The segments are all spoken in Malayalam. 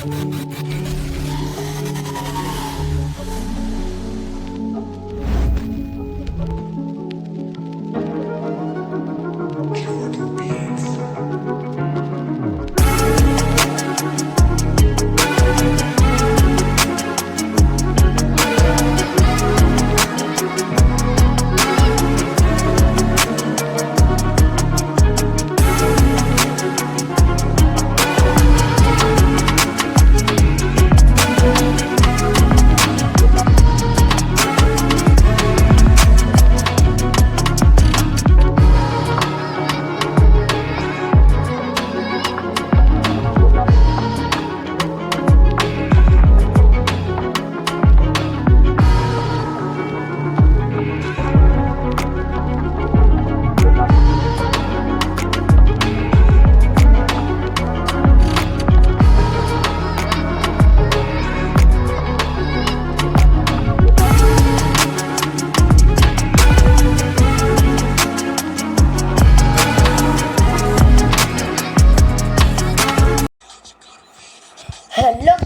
Hello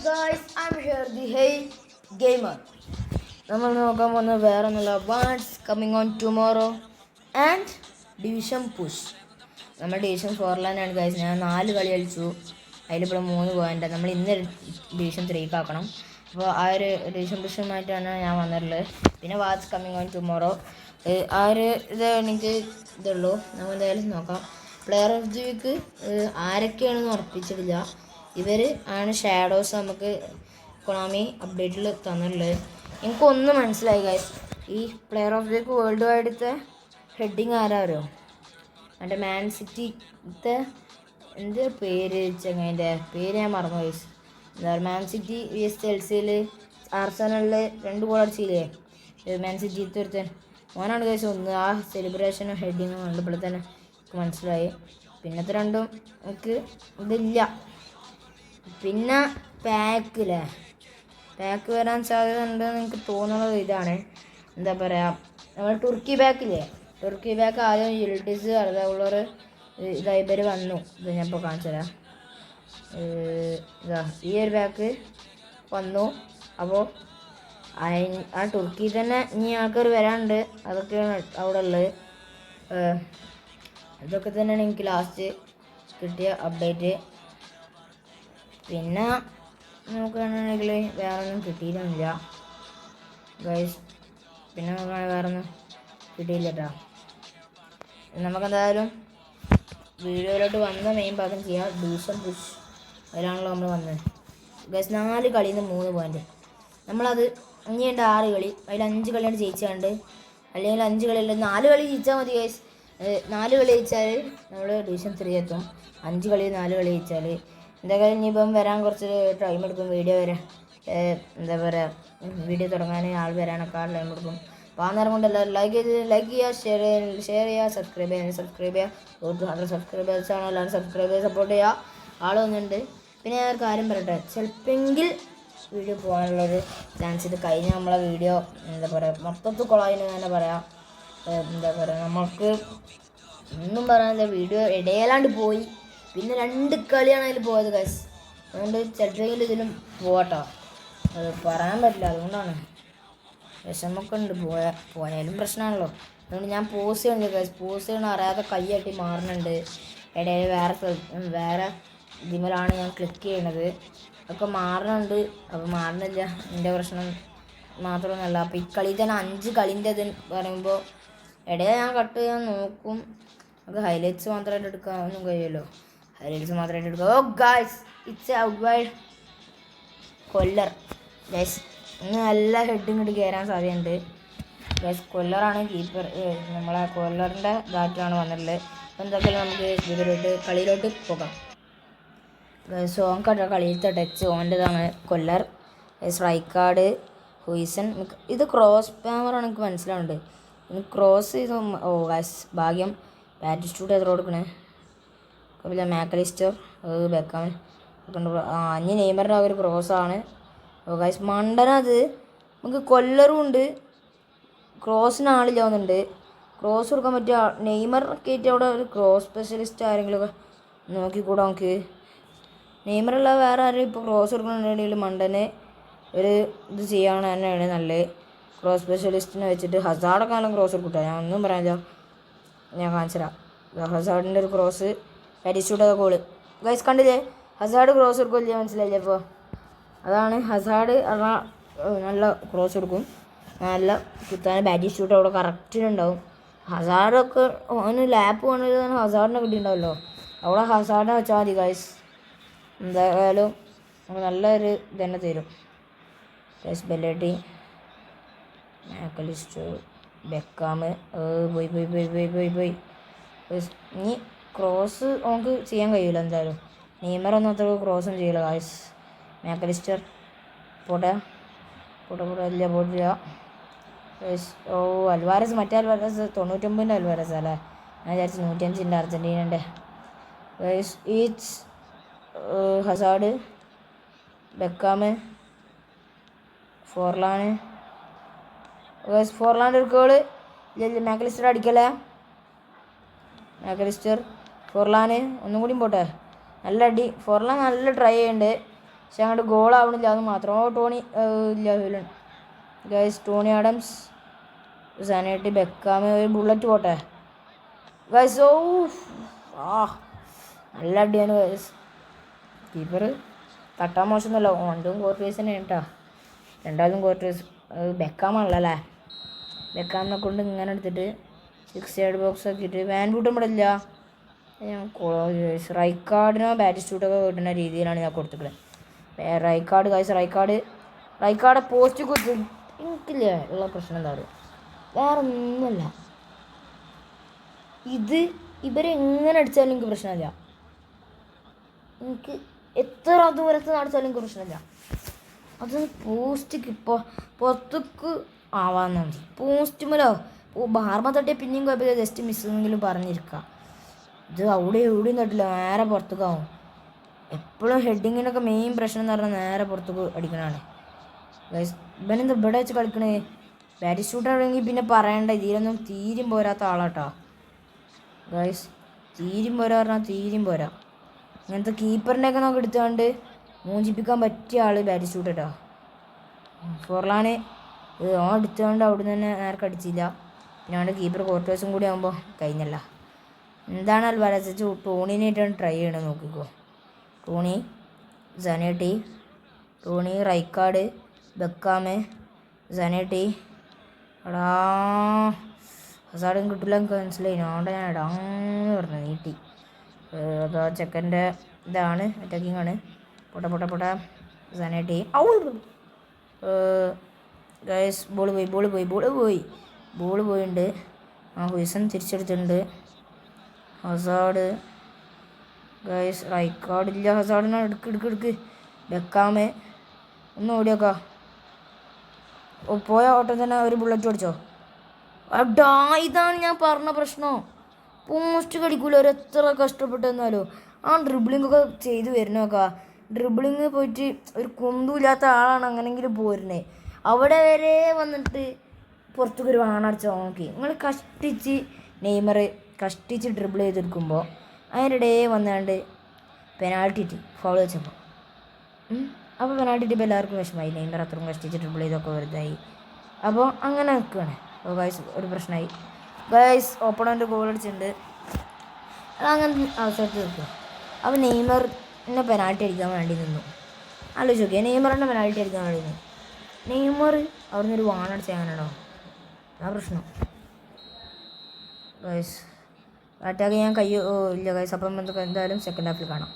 guys, I'm here the Hey Gamer. നമ്മൾ നോക്കാൻ പോകുന്നത് വേറെ ഒന്നുമില്ല, what's coming on tomorrow and division push. നമ്മൾ ഡിവിഷൻ 4 ഗൈസ്. ഞാൻ 4 കളി കളിച്ചു, അതിലിപ്പോൾ 3 പോയിൻ്റ്. നമ്മൾ ഇന്ന് ഡിവിഷൻ 3 ആക്കണം. അപ്പോൾ ആ ഒരു ഡിവിഷൻ പുഷുമായിട്ടാണ് ഞാൻ വന്നിട്ടുള്ളത്. പിന്നെ വാട്ട്സ് കമ്മിങ് ഓൺ ടുമോറോ ആ ഒരു ഇത് എനിക്ക് ഇതുള്ളൂ. നമ്മൾ എന്തായാലും നോക്കാം. പ്ലെയർ ഓഫ് ദി വീക്ക് ആരൊക്കെയാണെന്ന് ഉറപ്പിച്ചിട്ടില്ല. ഇവർ ആണ് ഷാഡോസ് നമുക്ക് കൊണാമി അപ്ഡേറ്റിൽ തന്നിട്ടുള്ളത്. എനിക്കൊന്നും മനസ്സിലായി ഗൈസ്. ഈ player of the week world വൈഡത്തെ ഹെഡിങ് ആരാരോ, എൻ്റെ മാൻ സിറ്റിത്തെ എന്ത് പേര് ചങ്ങൻ്റെ പേര് ഞാൻ മറന്നു ഗൈസ്. എന്താ പറയുക, മാൻ സിറ്റി വി എസ് ചെൽസിയിൽ ആർസനലിൽ 2 ഗോൾ അടിച്ചില്ലേ മാൻ സിറ്റിത്തെ ഒരുത്തൻ, ഓനാണ് ഗൈസ് ഒന്ന്. ആ സെലിബ്രേഷനും ഹെഡിങ്ങും കണ്ടപ്പോൾ തന്നെ എനിക്ക് മനസ്സിലായി. പിന്നത്തെ രണ്ടും എനിക്ക് ഇതില്ല. പിന്നെ പാക്ക് വരാൻ സാധ്യത ഉണ്ടെന്ന് എനിക്ക് തോന്നുന്നത് ഇതാണ്. എന്താ പറയുക, നമ്മൾ ടർക്കി ബാക്ക് ആദ്യം യിൽഡിസ് അതുള്ളവർ ഇതായിബർ വന്നു. ഇത് ഞാൻ ഇപ്പോൾ കാണിച്ചു തരാം. ഇതാ ഈ ഒരു ബാക്ക് വന്നു. അപ്പോൾ ആ ടർക്കിയിൽ തന്നെ ഇനി ആൾക്കാർ വരാനുണ്ട്. അതൊക്കെയാണ് അവിടെ ഉള്ളത്. ഇതൊക്കെ തന്നെയാണ് എനിക്ക് ലാസ്റ്റ് കിട്ടിയ അപ്ഡേറ്റ്. പിന്നെ നോക്കുകയാണെങ്കിൽ വേറെ ഒന്നും കിട്ടിയില്ല ഗൈസ്. പിന്നെ നോക്കുകയാണെങ്കിൽ വേറെ ഒന്നും കിട്ടിയില്ല കേട്ടോ. നമുക്കെന്തായാലും വീഡിയോയിലോട്ട് വന്ന മെയിൻ ഭാഗം ചെയ്യാം. ഡിവിഷൻ പുഷ് അതിലാണല്ലോ നമ്മൾ വന്നത് ഗൈസ്. 4 കളിയിൽ നിന്ന് 3 പോയിൻ്റ്. നമ്മളത് ഇനിയുണ്ട് 6 കളി. അതിൽ 5 കളിയാണ് ജയിച്ചാണ്ട്, അല്ലെങ്കിൽ 5 കളിയിൽ 4 കളി ജയിച്ചാൽ മതി ഗൈസ്. 4 കളി ജയിച്ചാൽ നമ്മൾ ഡിവിഷൻ 3 എത്തും. 5 കളി 4 കളി ജയിച്ചാൽ എന്തായാലും ഇനിയിപ്പം വരാൻ കുറച്ച് ടൈം എടുക്കും. വീഡിയോ വരാൻ എന്താ പറയുക, വീഡിയോ തുടങ്ങാൻ ആൾ വരാനൊക്കെ ടൈം എടുക്കും. അപ്പോൾ ആ നേരം കൊണ്ട് എല്ലാവരും ലൈക്ക് ചെയ്യുക, ഷെയർ ചെയ്യുക, സബ്സ്ക്രൈബ് ചെയ്യുക. 100 സബ്സ്ക്രൈബേഴ്സാണ്. എല്ലാവരും സബ്സ്ക്രൈബ് ചെയ്ത് സപ്പോർട്ട് ചെയ്യുക. ആൾ വന്നിട്ടുണ്ട്. പിന്നെ ഞാൻ ഒരു കാര്യം പറയട്ടെ, ചിലപ്പെങ്കിൽ വീഡിയോ പോകാനുള്ളൊരു ചാൻസ്. ഇത് കഴിഞ്ഞ നമ്മളെ വീഡിയോ എന്താ പറയുക മൊത്തത്തിൽ കൊളായിന്ന് തന്നെ പറയാം. എന്താ പറയുക, നമുക്ക് ഒന്നും പറയാനില്ല. വീഡിയോ ഇടയിലാണ്ട് പോയി. പിന്നെ 2 കളിയാണ് അതിൽ പോയത് ഗൈസ്. അതുകൊണ്ട് ചിലപ്പോൾ ഇതിലും പോകട്ടോ, അത് പറയാൻ പറ്റില്ല. അതുകൊണ്ടാണ് വിഷമൊക്കെ ഉണ്ട്. പോയാലും പ്രശ്നമാണല്ലോ. അതുകൊണ്ട് ഞാൻ പോസ് ചെയ്യുന്നുണ്ട് ഗൈസ്. പോസ് ചെയ്യണം അറിയാതെ കൈയാട്ടി മാറുന്നുണ്ട്. ഇടയിൽ വേറെ ഇതിമലാണ് ഞാൻ ക്ലിക്ക് ചെയ്യണത്. അതൊക്കെ മാറുന്നുണ്ട്. അപ്പോൾ മാറുന്നില്ല, എൻ്റെ പ്രശ്നം മാത്രമൊന്നുമല്ല. അപ്പോൾ ഈ കളി തന്നെ 5 കളിൻ്റെ ഇത് പറയുമ്പോൾ ഇടയിൽ ഞാൻ കട്ട് ചെയ്യാൻ നോക്കും. അത് ഹൈലൈറ്റ്സ് മാത്രമായിട്ട് എടുക്കാനൊന്നും കഴിയുമല്ലോ. ഹൈലൈറ്റ്സ് മാത്രമായിട്ട് എടുക്കുക. Oh guys, it's out wide Koller guys. ഇന്ന് നല്ല ഹെഡ് ഇങ്ങോട്ട് കയറാൻ സാധ്യതയുണ്ട് ഗൈസ്. കൊല്ലറാണ് കീപ്പർ. നമ്മളെ കൊല്ലറിൻ്റെ ബാറ്റാണ് വന്നിട്ടുള്ളത്. അപ്പോൾ എന്തൊക്കെയാണ് നമുക്ക് കളിയിലോട്ട് പോകാം ഗൈസ്. ഓൻ കളിയിലത്തെ ടച്ച് ഓൻ്റെതാണ് കൊല്ലർ. സ്ട്രൈക്കാർഡ് ഹുയിസൺ. ഇത് ക്രോസ് പാമറാണ് എനിക്ക് മനസ്സിലാവുന്നുണ്ട്. ക്രോസ് ചെയ്ത് ഓ ഗൈസ് ഭാഗ്യം. ബാറ്റിസ്റ്റൂഡ് എത്ര കൊടുക്കണേ പിന്നെ മാക്കലിസ്റ്റർ ബെക്കാം കൊണ്ട് അഞ്ഞ് നെയ്മറിൻ്റെ ഒരു ക്രോസാണ്. ഓ ഗൈസ് മണ്ടനത്. നമുക്ക് കൊല്ലറും ഉണ്ട്, ക്രോസിന് ആളില്ലാവുന്നുണ്ട്. ക്രോസ് കൊടുക്കാൻ പറ്റിയ നെയ്മറിനൊക്കെ ആയിട്ട് അവിടെ ഒരു ക്രോസ് സ്പെഷ്യലിസ്റ്റ് ആരെങ്കിലുമൊക്കെ നോക്കിക്കൂടാ നമുക്ക്. നെയ്മറുള്ള വേറെ ആരും ഇപ്പോൾ ക്രോസ് കൊടുക്കണമെന്നുണ്ടെങ്കിൽ മണ്ടന് ഒരു ഇത് ചെയ്യണം തന്നെയാണ് നല്ലത്. ക്രോസ് സ്പെഷ്യലിസ്റ്റിനെ വെച്ചിട്ട് ഹസാർഡൊക്കെ നല്ല ക്രോസ് കൊടുക്കട്ടെ, ഞാൻ ഒന്നും പറയാനില്ല. ഞാൻ കാണിച്ചുതരാം. ഹസാർഡിൻ്റെ ഒരു ക്രോസ് പരിശുദ്ധ ഗോള് ഗൈസ് കണ്ടില്ലേ? ഹസാർഡ് ക്രോസ് കൊടുക്കില്ല, മനസ്സിലായില്ലേ? അപ്പോൾ അതാണ് ഹസാർഡ്. നല്ല ക്രോസ് കൊടുക്കും, നല്ല കുത്താൻ ബാറ്റി ഷൂട്ട് അവിടെ കറക്റ്റിനുണ്ടാവും. ഹസാർഡൊക്കെ അവന് ലാപ്പ് വേണമെങ്കിൽ ഹസാർഡിനെ കിട്ടിയിട്ടുണ്ടാവല്ലോ, അവിടെ ഹസാർഡിനെ വെച്ചാൽ മതി ഗൈസ്. എന്തായാലും നല്ലൊരു ഇതന്നെ തരും ഗൈസ്. ബെല്ലടി, മാക്കലിസ്റ്റർ, ബെക്കാം, പോയി പോയി പോയി പോയി പോയി പോയി ഇനി ക്രോസ് നമുക്ക് ചെയ്യാൻ കഴിയില്ല എന്തായാലും. നെയ്മറൊന്നും അത്ര ക്രോസും ചെയ്യില്ല ഗൈസ്. മാക്കലിസ്റ്റർ പോട്ടെ പോട്ടെ പോട്ടെ, ഇല്ല പോട്ടില്ല. ഓ അൽവാരസ്, മറ്റേ അൽവാരസ് 99ൻ്റെ അൽവാരസ് അല്ലേ? ഞാൻ വിചാരിച്ചു 105ൻ്റെ അർജൻറ്റീനൻ്റെ. It's Hazard, Beckham, Forlan. ഫോർലാൻ്റെ ഒരു ഗോള്. ഇല്ല മാക്കലിസ്റ്റർ അടിക്കല്ലേ? മാക്കലിസ്റ്റർ, ഫോർലാന് ഒന്നും കൂടിയും പോട്ടെ. നല്ല അടി. ഫോർലാൻ നല്ല ട്രൈ ചെയ്യുന്നുണ്ട്, പക്ഷെ അങ്ങോട്ട് ഗോളാവണില്ല, അത് മാത്രം. ഓ ടോണി ഇല്ല ഗൈസ്. ടോണി ആഡംസ്, സനേട്ടി, ബെക്കാം, ഒരു ബുള്ളറ്റ് പോട്ടെ ഗൈസ്. ഓ നല്ല അടിയാണ് ഗൈസ്. കീപ്പർ തട്ടാൻ മോശമൊന്നുമല്ല, ഓണ്ടും ക്വാർട്ടേഴ്സ് തന്നെ കേട്ടോ, രണ്ടാമതും ക്വാർട്ടേഴ്സ്. ബെക്കാമാണല്ലേ? ബെക്കാമിനെ കൊണ്ട് ഇങ്ങനെ എടുത്തിട്ട് 6 സൈഡ് ബോക്സ് ആക്കിയിട്ട് വാൻ ബൂട്ടും ഇവിടെ ഇല്ല. റൈക്കാർഡിനോ ബാറ്റിസ്റ്റൂട്ടൊക്കെ കിട്ടുന്ന രീതിയിലാണ് ഞാൻ കൊടുത്തിട്ടുള്ളത്. റൈക്കാർഡ് ഗൈസ്, റൈക്കാർഡ് പോസ്റ്റ് കുത്തി. എനിക്കില്ലേ ഉള്ള പ്രശ്നം എന്താ പറയുക, വേറെ ഒന്നുമല്ല, ഇവരെങ്ങനെ അടിച്ചാലും എനിക്ക് പ്രശ്നമില്ല. എനിക്ക് എത്ര ദൂരത്ത് അടിച്ചാലും എനിക്ക് പ്രശ്നമില്ല. അതൊന്ന് പോസ്റ്റിക്ക് പുറത്തേക്ക് ആവാന്ന് മതി. പോസ്റ്റുമല്ലോ ബാർമ തട്ടിയ പിന്നെയും കുഴപ്പമില്ല, ജസ്റ്റ് മിസ്സെങ്കിലും പറഞ്ഞിരിക്കുക. ഇത് അവിടെ എവിടെയും തട്ടില്ല, നേരെ പുറത്തേക്കാവും. എപ്പോഴും ഹെഡിങ്ങിനൊക്കെ മെയിൻ പ്രശ്നം എന്ന് പറഞ്ഞാൽ നേരെ പുറത്തേക്ക് അടിക്കണതാണ് ഗൈസ്. ഇവനെന്താ ഇവിടെ വെച്ച് കളിക്കണേ? ബാറ്റ് ഷൂട്ടാണെങ്കിൽ പിന്നെ പറയണ്ട, ഇതിലൊന്നും തീരും പോരാത്ത ആളാട്ടോ ഗൈസ്. തീരും പോരാ പറഞ്ഞാൽ തീരും പോരാ. ഇങ്ങനത്തെ കീപ്പറിനെയൊക്കെ നമുക്ക് എടുത്തുകൊണ്ട് മൂഞ്ചിപ്പിക്കാൻ പറ്റിയ ആൾ ബാറ്റ് ഷൂട്ട് കേട്ടോ. ഫോർലാന് എടുത്തുകൊണ്ട് അവിടെ നിന്ന് തന്നെ നേരെ അടിച്ചില്ല. പിന്നെ അവൻ്റെ കീപ്പർ ക്വാർട്ടേഴ്സും കൂടി ആകുമ്പോൾ കഴിഞ്ഞല്ല. എന്താണ് അൽവാരസ് ടോണിനായിട്ടാണ് ട്രൈ ചെയ്യണത്, നോക്കിക്കോ. Toni, Zanetti, Toni, Rijkaard, Beckham, Zanetti. എടാ ഹസാർഡും കിട്ടില്ല എനിക്ക് മനസ്സിലായി, അതുകൊണ്ട് ഞാൻ ഇടാന്ന് പറഞ്ഞു നീട്ടി. അതാ ചെക്കൻ്റെ ഇതാണ്, അറ്റാക്കിംഗ് ആണ്. പൊട്ട പൊട്ട പൊട്ട സനേട്ടി. ഗൈസ് ബോൾ പോയിട്ടുണ്ട്. ഹുസൻ തിരിച്ചെടുത്തിട്ടുണ്ട്. ഹസാർഡ് ഗൈസ്, റൈക്കാർഡ് ഇല്ല, ഹസാർഡിനെ എടുക്ക്. ബെക്കാം ഒന്ന് ഓടിയോക്കാം. പോയ ഓട്ടം തന്നെ ഒരു ബുള്ളറ്റ് ഓടിച്ചോ. അടാ ഇതാണ് ഞാൻ പറഞ്ഞ പ്രശ്നം, പോസ്റ്റ് കടിക്കൂല. ഒരു എത്ര കഷ്ടപ്പെട്ടെന്നാലോ ആ ഡ്രിബിളിങ്ങൊക്കെ ചെയ്ത് വരുന്നൊക്കെ. ഡ്രിബിളിങ് പോയിട്ട് ഒരു കുന്തുമില്ലാത്ത ആളാണ് അങ്ങനെങ്കിലും പോരുന്നത്. അവിടെ വരെ വന്നിട്ട് പുറത്തേക്ക് ഒരു വാണടിച്ച നോക്കി. നിങ്ങൾ നെയ്മർ കഷ്ടിച്ച് ഡ്രിബിൾ ചെയ്തെടുക്കുമ്പോൾ അതിനിടെ വന്നാണ്ട് പെനാൾട്ടി ഇട്ട് ഫൗൾ വെച്ചപ്പോൾ അപ്പോൾ പെനാൾട്ടി ഇട്ടിപ്പോൾ എല്ലാവർക്കും വിഷമമായി. നെയ്മർ അത്രയും കഷ്ടിച്ച് ഡ്രിബിൾ ചെയ്തൊക്കെ വെറുതായി. അപ്പോൾ അങ്ങനെ നിൽക്കുകയാണ്. അപ്പോൾ ഗൈസ് ഒരു പ്രശ്നമായി. ഗൈസ് ഓപ്പണൻ്റ് ഗോൾ അടിച്ചിട്ടുണ്ട്, അങ്ങനെ അവസരത്തിൽ നിൽക്കുക. അപ്പോൾ നെയ്മറിനെ പെനാൾട്ടി അടിക്കാൻ വേണ്ടി നിന്നു. ആലോചിച്ച് നോക്കിയാൽ നെയ്മറിനെ പെനാൾട്ടി അടിക്കാൻ വേണ്ടി നിന്നു. നെയ്മർ അവിടെ നിന്നൊരു വാണടിച്ച എങ്ങനെയാണോ ആ പ്രശ്നം ഗൈസ്. അറ്റാക്ക് ഞാൻ ഇല്ല ഗൈസ്. അപ്പം എന്തായാലും സെക്കൻഡ് ഹാഫിൽ കാണാം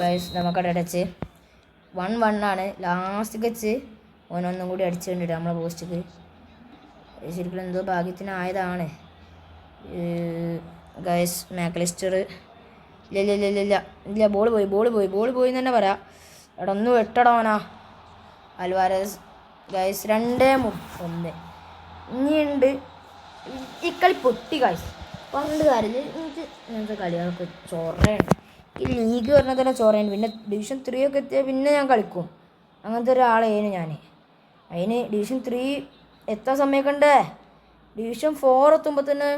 ഗൈസ്. നമുക്കവിടെ അടച്ച് 1-1 ലാസ്റ്റ് വെച്ച് ഓനൊന്നും കൂടി അടിച്ചു കണ്ടിട്ട് നമ്മളെ പോസ്റ്റിക്ക്. ശരിക്കും എന്തോ ഭാഗ്യത്തിനായതാണ് ഗൈസ്. മാക്കലിസ്റ്റർ ഇല്ല ബോൾ പോയി എന്ന് തന്നെ പറയാം. എടാ ഒന്ന് വെട്ടടവനാ അൽവാരസ്. ഗൈസ് 2-1 ഇനിയുണ്ട്. ഈ കളി പൊട്ടി ഗൈസ്, പണ്ട് കാര്യമില്ല. എനിക്ക് ഇങ്ങനത്തെ കളികളൊക്കെ ചോറയാണ്. ഈ ലീഗ് പറഞ്ഞാൽ തന്നെ ചോറയാണ്. പിന്നെ ഡിവിഷൻ 3 ഒക്കെ എത്തിയാൽ പിന്നെ ഞാൻ കളിക്കും. അങ്ങനത്തെ ഒരാളേനു ഞാൻ. അതിന് ഡിവിഷൻ 3 എത്താൻ സമയമൊക്കെ ഡിവിഷൻ 4 എത്തുമ്പോൾ തന്നെ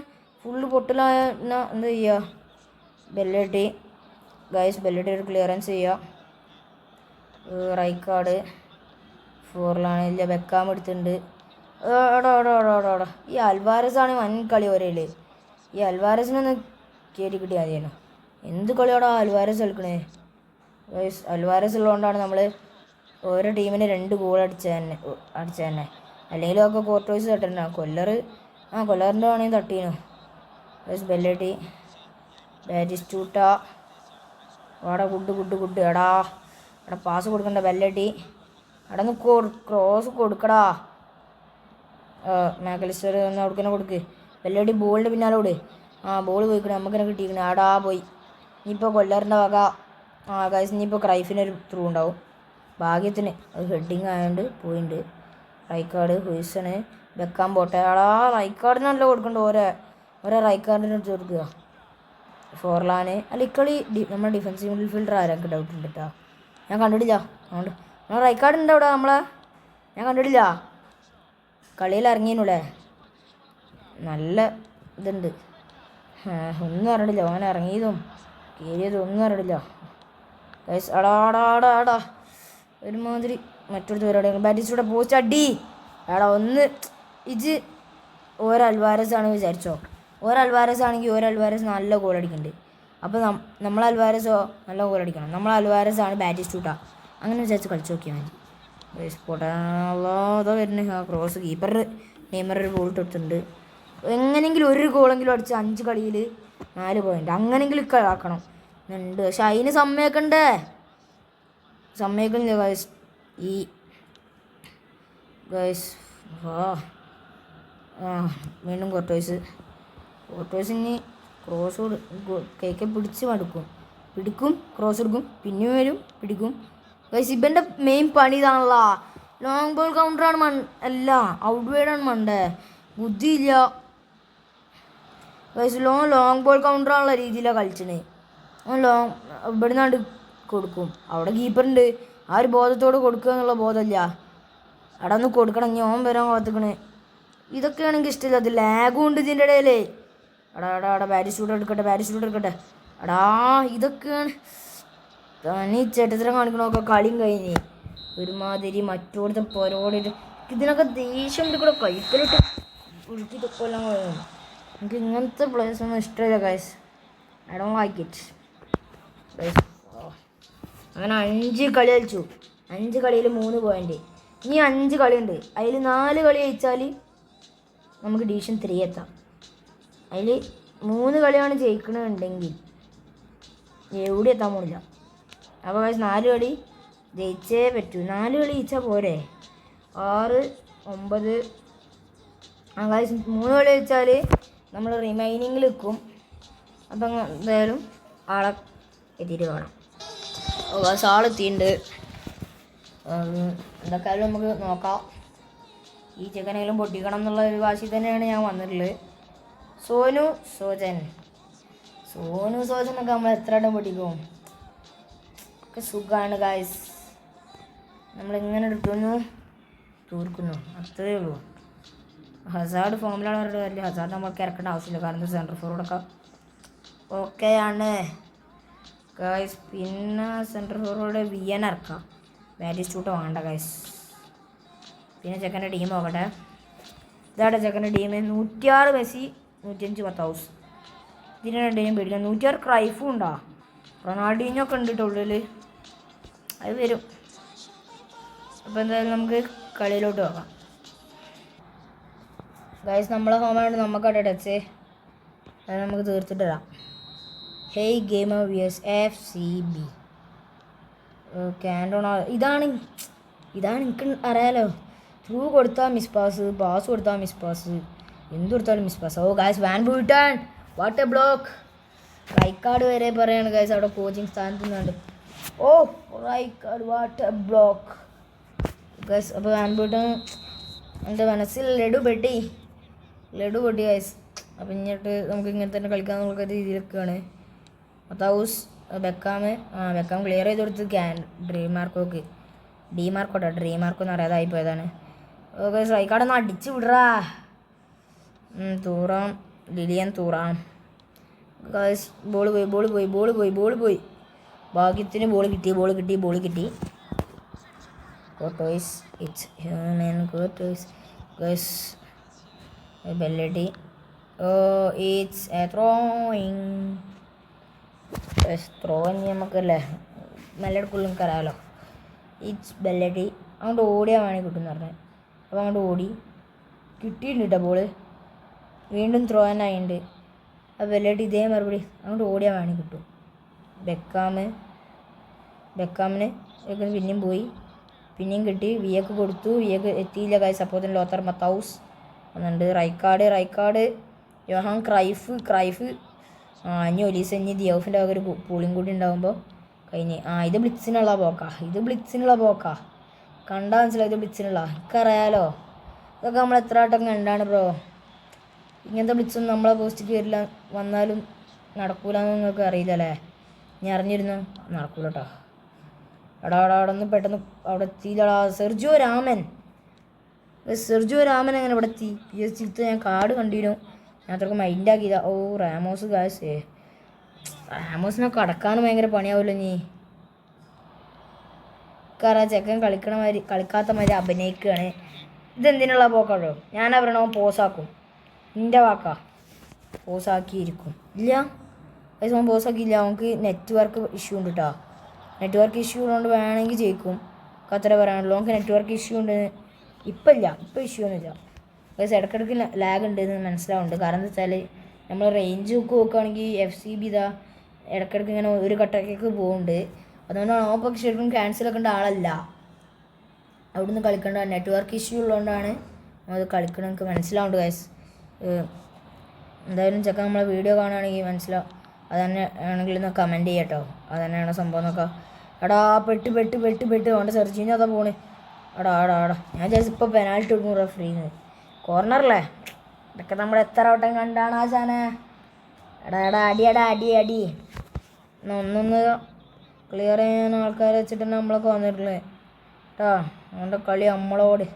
ഫുള്ള് പൊട്ടലായ എന്താ ചെയ്യുക? ബെല്ലട്ടി ഗൈസ് ബെല്ലടി ഒരു ക്ലിയറൻസ് ചെയ്യുക. റൈക്കാർഡ് ഫോറിലാണ്. ഇല്ല ബെക്കാം എടുത്തിട്ടുണ്ട്. എടാ ഈ അൽവാരസാണ് വൻ കളി ഒരേല്. ഈ അൽവാരസിനൊന്ന് കയറി കിട്ടിയാൽ മതിയായിരുന്നു. എന്ത് കളിയോടാ അൽവാരസ് കളിക്കണേ. ഗൈസ് അൽവാരസ് ഉള്ളതുകൊണ്ടാണ് നമ്മൾ ഓരോ ടീമിന് 2 ഗോൾ അടിച്ച തന്നെ. അല്ലെങ്കിലും ഒക്കെ കോർട്ടോയ്സ് തട്ടിട്ടുണ്ടാകും. കൊല്ലറിൻ്റെ വേണമെങ്കിൽ തട്ടീനു. ഗൈസ് ബെല്ലടി ബാറ്റിസ്റ്റൂട്ട വാടാ ഗുഡ് എടാ പാസ് കൊടുക്കണ്ട ബെല്ലടി. അവിടെ നിന്ന് ക്രോസ് കൊടുക്കടാ. മാക്കലിസ്റ്റർ ഒന്ന് അവിടെ കൊടുക്ക്. ബെല്ലടി ബോളിൻ്റെ പിന്നാലെ ഓട്. ബോൾ പോയിക്കണേ. നമുക്കെന്നെ കിട്ടിയിരിക്കണേ. ആടാ പോയി. ഇനിയിപ്പോൾ കൊല്ലറിൻ്റെ വക. ഗൈസ് ഇനിയിപ്പോൾ ക്രൈഫിനൊരു ത്രൂ ഉണ്ടാവും. ഭാഗ്യത്തിന് അത് ഹെഡിങ് ആയതുകൊണ്ട് പോയിട്ടുണ്ട്. റൈക്കാർഡ് ഹുയ്സണ് വെക്കാൻ പോട്ടെ. റൈക്കാർഡിനല്ല കൊടുക്കണ്ട. ഓരോ റൈക്കാർഡിന് എടുത്ത് കൊടുക്കുക. ഫോർലാന് അല്ല ഇക്കളി നമ്മുടെ ഡിഫൻസീവ് മിഡ്ഫീൽഡർ ആരൊക്കെ ഡൗട്ട് ഉണ്ട് കേട്ടോ. ഞാൻ കണ്ടിട്ടില്ല. അതുകൊണ്ട് റൈക്കാർഡ് ഉണ്ട് അവിടെ ഞാൻ കണ്ടിട്ടില്ല. കളിയിൽ ഇറങ്ങിയനൂടെ നല്ല ഇതുണ്ട്. ഒന്നും അറിയില്ല. ഓൻ ഇറങ്ങിയതും കയറിയതും ഒന്നും അറിയില്ല. ഗൈസ് അടാ ഒരുമാതിരി മറ്റൊരു പരിപാടി. ബാറ്റിസ്റ്റൂടെ പോസ്റ്റ് അടി. ഒന്ന് ഇത് ഓരോ അൽവാരസ് ആണ് വിചാരിച്ചോ. ഓരോ അൽവാരസ് ആണെങ്കിൽ ഓരോ അൽവാരസ് നല്ല ഗോൾ അടിക്കുന്നുണ്ട്. അപ്പോൾ നമ്മൾ അൽവാരസോ നല്ല ഗോൾ അടിക്കണം. നമ്മൾ അൽവാരസ് ആണ് ബാറ്റിസ്റ്റൂട്ട. അങ്ങനെ വിചാരിച്ച് കളിച്ച് നോക്കിയാൽ മതി. ഗൈസ് പൊട്ടാതെ വരുന്ന ക്രോസ് കീപ്പർ നെയ്മർ ഒരു ഗോൾ ഇട്ടിട്ടുണ്ട്. എങ്ങനെയെങ്കിലും ഒരു ഗോളെങ്കിലും അടിച്ച് 5 കളിയിൽ 4 പോയിന്റ് അങ്ങനെയെങ്കിലും ആക്കണം എന്നുണ്ട്. പക്ഷെ അതിന് സമ്മതിക്കുന്നില്ല ഗൈസ്. വീണ്ടും കോർട്ടോയ്സിന് ക്രോസ് കൈക്കെ പിടിച്ച് പിടിക്കും ക്രോസ് എടുക്കും പിന്നെയും വരും പിടിക്കും. ഗൈസ് ഇവൻ്റെ മെയിൻ പണി ഇതാണല്ലോ. ലോങ് ബോൾ കൗണ്ടറാണ് അല്ല ഔട്ട് വൈഡാണ് മണ്ടേ. ബുദ്ധിയില്ല ഗൈസ്. ലോങ് ബോൾ കൗണ്ടറാണുള്ള രീതിയിലാണ് കളിച്ചത്. ഇവിടെ നിന്നാണ്ട് കൊടുക്കും. അവിടെ കീപ്പറുണ്ട്. ആ ഒരു ബോധത്തോട് കൊടുക്കുക എന്നുള്ള ബോധമില്ല. അവിടെ ഒന്ന് കൊടുക്കണം. ഞാൻ വരാൻ കാത്തിക്കണേ. ഇതൊക്കെയാണ് എനിക്ക് ഇഷ്ടമില്ല. അത് ലാഗും ഉണ്ട് ഇതിൻ്റെ ഇടയിലേ. ബാറ്റിസ്റ്റൂട്ട് എടുക്കട്ടെ. ഇതൊക്കെയാണ് തനി ചേട്ടത്തിനെ കാണിക്കണമൊക്കെ. കളിയും കഴിഞ്ഞ് ഒരുമാതിരി മറ്റോടത്തെ പൊരോടിട്ട് ഇതിനൊക്കെ ദേഷ്യം കൂടെ കൈക്കലിട്ട് ഉരുട്ടിട്ടൊക്കെ എല്ലാം കഴിയും. എനിക്ക് ഇങ്ങനത്തെ പ്ലേസൊന്നും ഇഷ്ടമില്ല guys. I don't like it guys. അങ്ങനെ 5 കളി കളിച്ചു. 5 കളിയിൽ 3 പോയിന്റ്. ഇനി 5 കളിയുണ്ട്. അതിൽ 4 കളി ജയിച്ചാൽ നമുക്ക് ഡിവിഷൻ 3 എത്താം. അതിൽ 3 കളിയാണ് ജയിക്കണമെന്നുണ്ടെങ്കിൽ എവിടെ എത്താൻ പോണില്ല. അപ്പോൾ ഗൈസ് 4 കളി ജയിച്ചേ പറ്റൂ. 4 കളി ജയിച്ചാൽ പോരെ. 6, 9 ഗൈസ് 3 കളി ജയിച്ചാൽ നമ്മൾ റിമൈനിങ്ങിൽ നിൽക്കും. അപ്പം എന്തായാലും ആളെ എത്തിയിട്ട് കാണാം. ഗൈസ് ആളെത്തിയിട്ടുണ്ട്. എന്തൊക്കെയായാലും നമുക്ക് നോക്കാം. ഈ ചെക്കനെങ്കിലും പൊട്ടിക്കണം എന്നുള്ള ഒരു വാശി തന്നെയാണ് ഞാൻ വന്നിട്ടുള്ളത്. സോനു സോജനൊക്കെ നമ്മൾ എത്ര ഇടം പൊട്ടിക്കും. ഒക്കെ സുഖമാണ് ഗൈസ്. നമ്മളിങ്ങനെ എടുക്കുന്നു തീർക്കുന്നു അത്രയേ ഉള്ളൂ. ഹസാർഡ് ഫോമിലാണ് പറഞ്ഞിട്ട് വലിയ ഹസാർഡ് നമ്മൾക്ക് ഇറക്കേണ്ട ആവശ്യമില്ല. കാരണം സെൻട്രൽ ഫോർവേഡൊക്കെ ഓക്കെയാണ് ഗൈസ്. പിന്നെ സെൻട്രൽ ഫോർവേഡ് വിയൻ ഇറക്കാം. ബാറ്റിസ്റ്റൂട്ട് വേണ്ട ഗൈസ്. പിന്നെ ചെക്കൻ്റെ ടീം നോക്കട്ടെ. ഇതാടെ ചെക്കൻ്റെ ടീം 106 മെസ്സി 105 മത്താവൂസ്. ഇതിന് രണ്ടിനും പേടിക്കാം. 106 ക്രൈഫും ഉണ്ടോ. റൊണാൾഡീഞ്ഞൊക്കെ ഉണ്ട് കേട്ടോ ഉള്ളിൽ. അത് വരും. അപ്പോൾ എന്തായാലും നമുക്ക് കളിയിലോട്ട് നോക്കാം ഗൈസ്. നമ്മളെ ഹോമാണ് നമുക്കവിടെ ടച്ച്. അത് നമുക്ക് തീർത്തിട്ട് വരാം. Hey gamer viewers FCB Cantona. ഇതാണ് എനിക്ക് അറിയാലോ. ത്രൂ കൊടുത്താൽ മിസ് പാസ് കൊടുത്താൽ മിസ് പാസ് എന്ത് കൊടുത്താലും miss pass. Guys van Buyten what a block. Rijkaard വരെ പറയാണ് ഗൈസ് അവിടെ കോച്ചിങ് സ്ഥാനത്ത് നിന്നുണ്ട്. Rijkaard what a block guys. അപ്പോൾ വാൻ ബൂട്ടൺ എൻ്റെ മനസ്സിൽ ലഡു പൊട്ടി ഗൈസ്. അപ്പം ഇങ്ങോട്ട് നമുക്ക് ഇങ്ങനെ തന്നെ കളിക്കാൻ എന്നുള്ള രീതിയിലൊക്കെയാണ്. മത്താവൂസ് ബെക്കാം ക്ലിയർ ചെയ്ത് കൊടുത്ത് ഡ്രീമാർക്കോന്ന് അറിയാതായി പോയതാണ്. ഓക്കെ സ്ട്രൈക്കാടൊന്ന് അടിച്ച് വിടറാ. Lilian Thuram guys. ബോൾ പോയി. ഭാഗ്യത്തിന് ബോൾ കിട്ടി. കോട്ടോയ്സ് ഇറ്റ്സ് ഹ്യൂമൻ കോട്ടോയ്സ് ഗസ് ബെല്ലടി. It's a throwing. ത്രോയിങ് നമുക്കല്ലേ മെല്ലടുക്കുള്ളിൽ നമുക്കറിയാമല്ലോ. ഇറ്റ്സ് ബെല്ലടി. അങ്ങോട്ട് ഓടിയാൽ വേണമെങ്കിൽ കിട്ടും എന്ന് പറഞ്ഞത്. അപ്പോൾ അങ്ങോട്ട് ഓടി കിട്ടിയിട്ടുണ്ട് കേട്ടോ ബോള്. വീണ്ടും ത്രോ തന്നെ ആയിട്ടുണ്ട്. ആ ബെല്ലടി ഇതേ മറുപടി അങ്ങോട്ട് ഓടിയാൽ വേണമെങ്കിൽ കിട്ടും. ബെക്കാമിന് പിന്നെയും പോയി, പിന്നെയും കിട്ടി. വിയക്ക് കൊടുത്തു, വിയക്ക് എത്തിയില്ല ഗൈസ്. അപ്പോൾ തന്നെ ലോത്തർ മത്തൗസ് വന്നിട്ടുണ്ട്. Rijkaard Yohan Cruyff. ഇനി ഒലീസ് ഇനി ദിയോഫിൻ്റെ ഒരു പൂളിയും കൂടി ഉണ്ടാകുമ്പോൾ കഴിഞ്ഞ്. ഇത് ബ്ലിറ്റ്സിനുള്ള പോക്കാ. കണ്ടാൽ മനസ്സിലാവും ഇത് ബ്ലിറ്റ്സിനുള്ള. എനിക്കറിയാലോ ഇതൊക്കെ നമ്മൾ എത്ര വട്ടം കണ്ടാണ് ബ്രോ. ഇങ്ങനത്തെ ബ്ലിറ്റ്സൊന്നും നമ്മളെ പോസ്റ്റിക്ക് വരില്ല, വന്നാലും നടക്കൂലെന്ന് നിങ്ങൾക്ക് അറിയില്ലല്ലേ. ഞാൻ അറിഞ്ഞിരുന്നു നടക്കൂല കേട്ടോ. അവിടെ ഒന്ന് പെട്ടെന്ന് അവിടെ എത്തിയില്ലടാ. സെർജിയോ രാമൻ അങ്ങനെ ഇവിടെ എത്തി. ചിത്ത് ഞാൻ കാർഡ് കണ്ടിരുന്നു, ഞാൻ അത്രയ്ക്ക് മൈൻഡാക്കിയതാ. Ramos Gauss. റാമോസിനൊക്കെ അടക്കാനും ഭയങ്കര പണിയാവുമല്ലോ. നീ കാരണം ചെക്കൻ കളിക്കാത്ത മാതിരി അഭിനയിക്കുകയാണ്. ഇതെന്തിനുള്ള പോക്കാണോ? ഞാനാ പറയണോ പോസാക്കും. നിൻ്റെ വാക്കാ പോസാക്കിയിരിക്കും. ഇല്ല അവൻ പോസാക്കിയില്ല. അവൾക്ക് നെറ്റ്വർക്ക് ഇഷ്യൂ ഉണ്ട് കേട്ടോ. നെറ്റ്വർക്ക് ഇഷ്യൂ ഉള്ളതുകൊണ്ട് വേണമെങ്കിൽ ജയിക്കും. അത്ര പറയാനുള്ളൂ. നമുക്ക് നെറ്റ്വർക്ക് ഇഷ്യൂ ഉണ്ട്. ഇപ്പം ഇഷ്യൂ ഒന്നുമില്ല. പക്ഷേ ഇടയ്ക്കിടയ്ക്ക് ലാഗ് ഉണ്ട് എന്ന് മനസ്സിലാവുന്നുണ്ട്. കാരണം എന്താ വെച്ചാൽ നമ്മൾ റേഞ്ച് ഒക്കെ നോക്കുകയാണെങ്കിൽ FCB ഇതാ ഇടയ്ക്കിടയ്ക്ക് ഇങ്ങനെ ഒരു കട്ടക്കേക്ക് പോകുന്നുണ്ട്. അതുകൊണ്ടാണ് ഓപ്പൊക്കെ ശരിക്കും ക്യാൻസലൊക്കെ ഉണ്ട് ആളല്ല. അവിടുന്ന് കളിക്കേണ്ട നെറ്റ്വർക്ക് ഇഷ്യൂ ഉള്ളതുകൊണ്ടാണ് അത് കളിക്കണം. എനിക്ക് മനസ്സിലാവുന്നുണ്ട് ഗൈസ്. എന്തായാലും ചെക്കൻ നമ്മളെ വീഡിയോ കാണുകയാണെങ്കിൽ മനസ്സിലാവും. അത് തന്നെ ആണെങ്കിൽ ഒന്ന് കമൻറ്റ് ചെയ്യാം കേട്ടോ. അത് തന്നെയാണ് സംഭവം എന്നൊക്കെ. എടാ പെട്ട് അവൻ്റെ സെർച്ചിന് അതാ പോണ്. എടാ ഞാൻ ജസ്റ്റ് ഇപ്പോൾ പെനാൽറ്റി കൊടുക്കും റഫറിന്ന്. കോർണറല്ലേ ഇതൊക്കെ നമ്മൾ എത്ര വട്ടം കണ്ടാണ് ആ സാധനം. അടി ഒന്നൊന്ന് ക്ലിയർ ചെയ്യാൻ ആൾക്കാരെ വെച്ചിട്ടാണ് നമ്മളൊക്കെ വന്നിട്ടുള്ളത് കേട്ടോ. അവൻ്റെ കളി നമ്മളോട്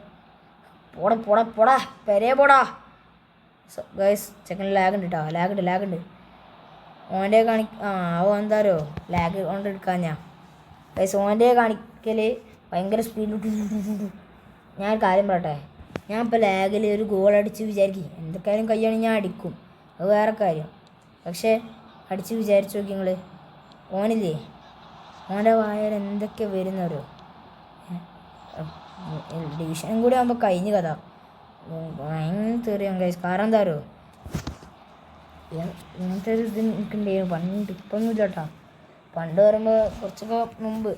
പോടാ പെരേ പോടാ. ഗൈസ് ചെക്കൻ ലാഗ് ഉണ്ട് കേട്ടോ. ലാഗ് ഉണ്ട്. ഓൻ്റെ അവൻ എന്താരോ ലാഗ് കൊണ്ട് എടുക്കാൻ ഗൈസ് ഓൻ്റെ കാണിക്കൽ ഭയങ്കര സ്പീഡ്. ഞാൻ കാര്യം പറയട്ടെ, ഞാൻ ഇപ്പോൾ ലാഗിൽ ഒരു ഗോൾ അടിച്ച് വിചാരിക്കും. എന്തൊക്കെയായാലും കയ്യാണെങ്കിൽ ഞാൻ അടിക്കും, അത് വേറെ കാര്യം. പക്ഷേ അടിച്ച് വിചാരിച്ചു നോക്കി നിങ്ങൾ. ഓനില്ലേ ഓൻ്റെ വായൽ എന്തൊക്കെ വരുന്നവരോ. ഡിവിഷനും കൂടി ആകുമ്പോൾ കഴിഞ്ഞ കഥ. ഭയങ്കര തെറിയാം ഗൈസ്. കാരണം എന്താരോ ഇങ്ങനത്തെ ഒരു ഇത് എനിക്കുണ്ടായിരുന്നു പണ്ട്. ഇപ്പൊന്നുമില്ല കേട്ടോ. പണ്ട് പറയുമ്പോൾ കുറച്ചൊക്കെ മുമ്പ്.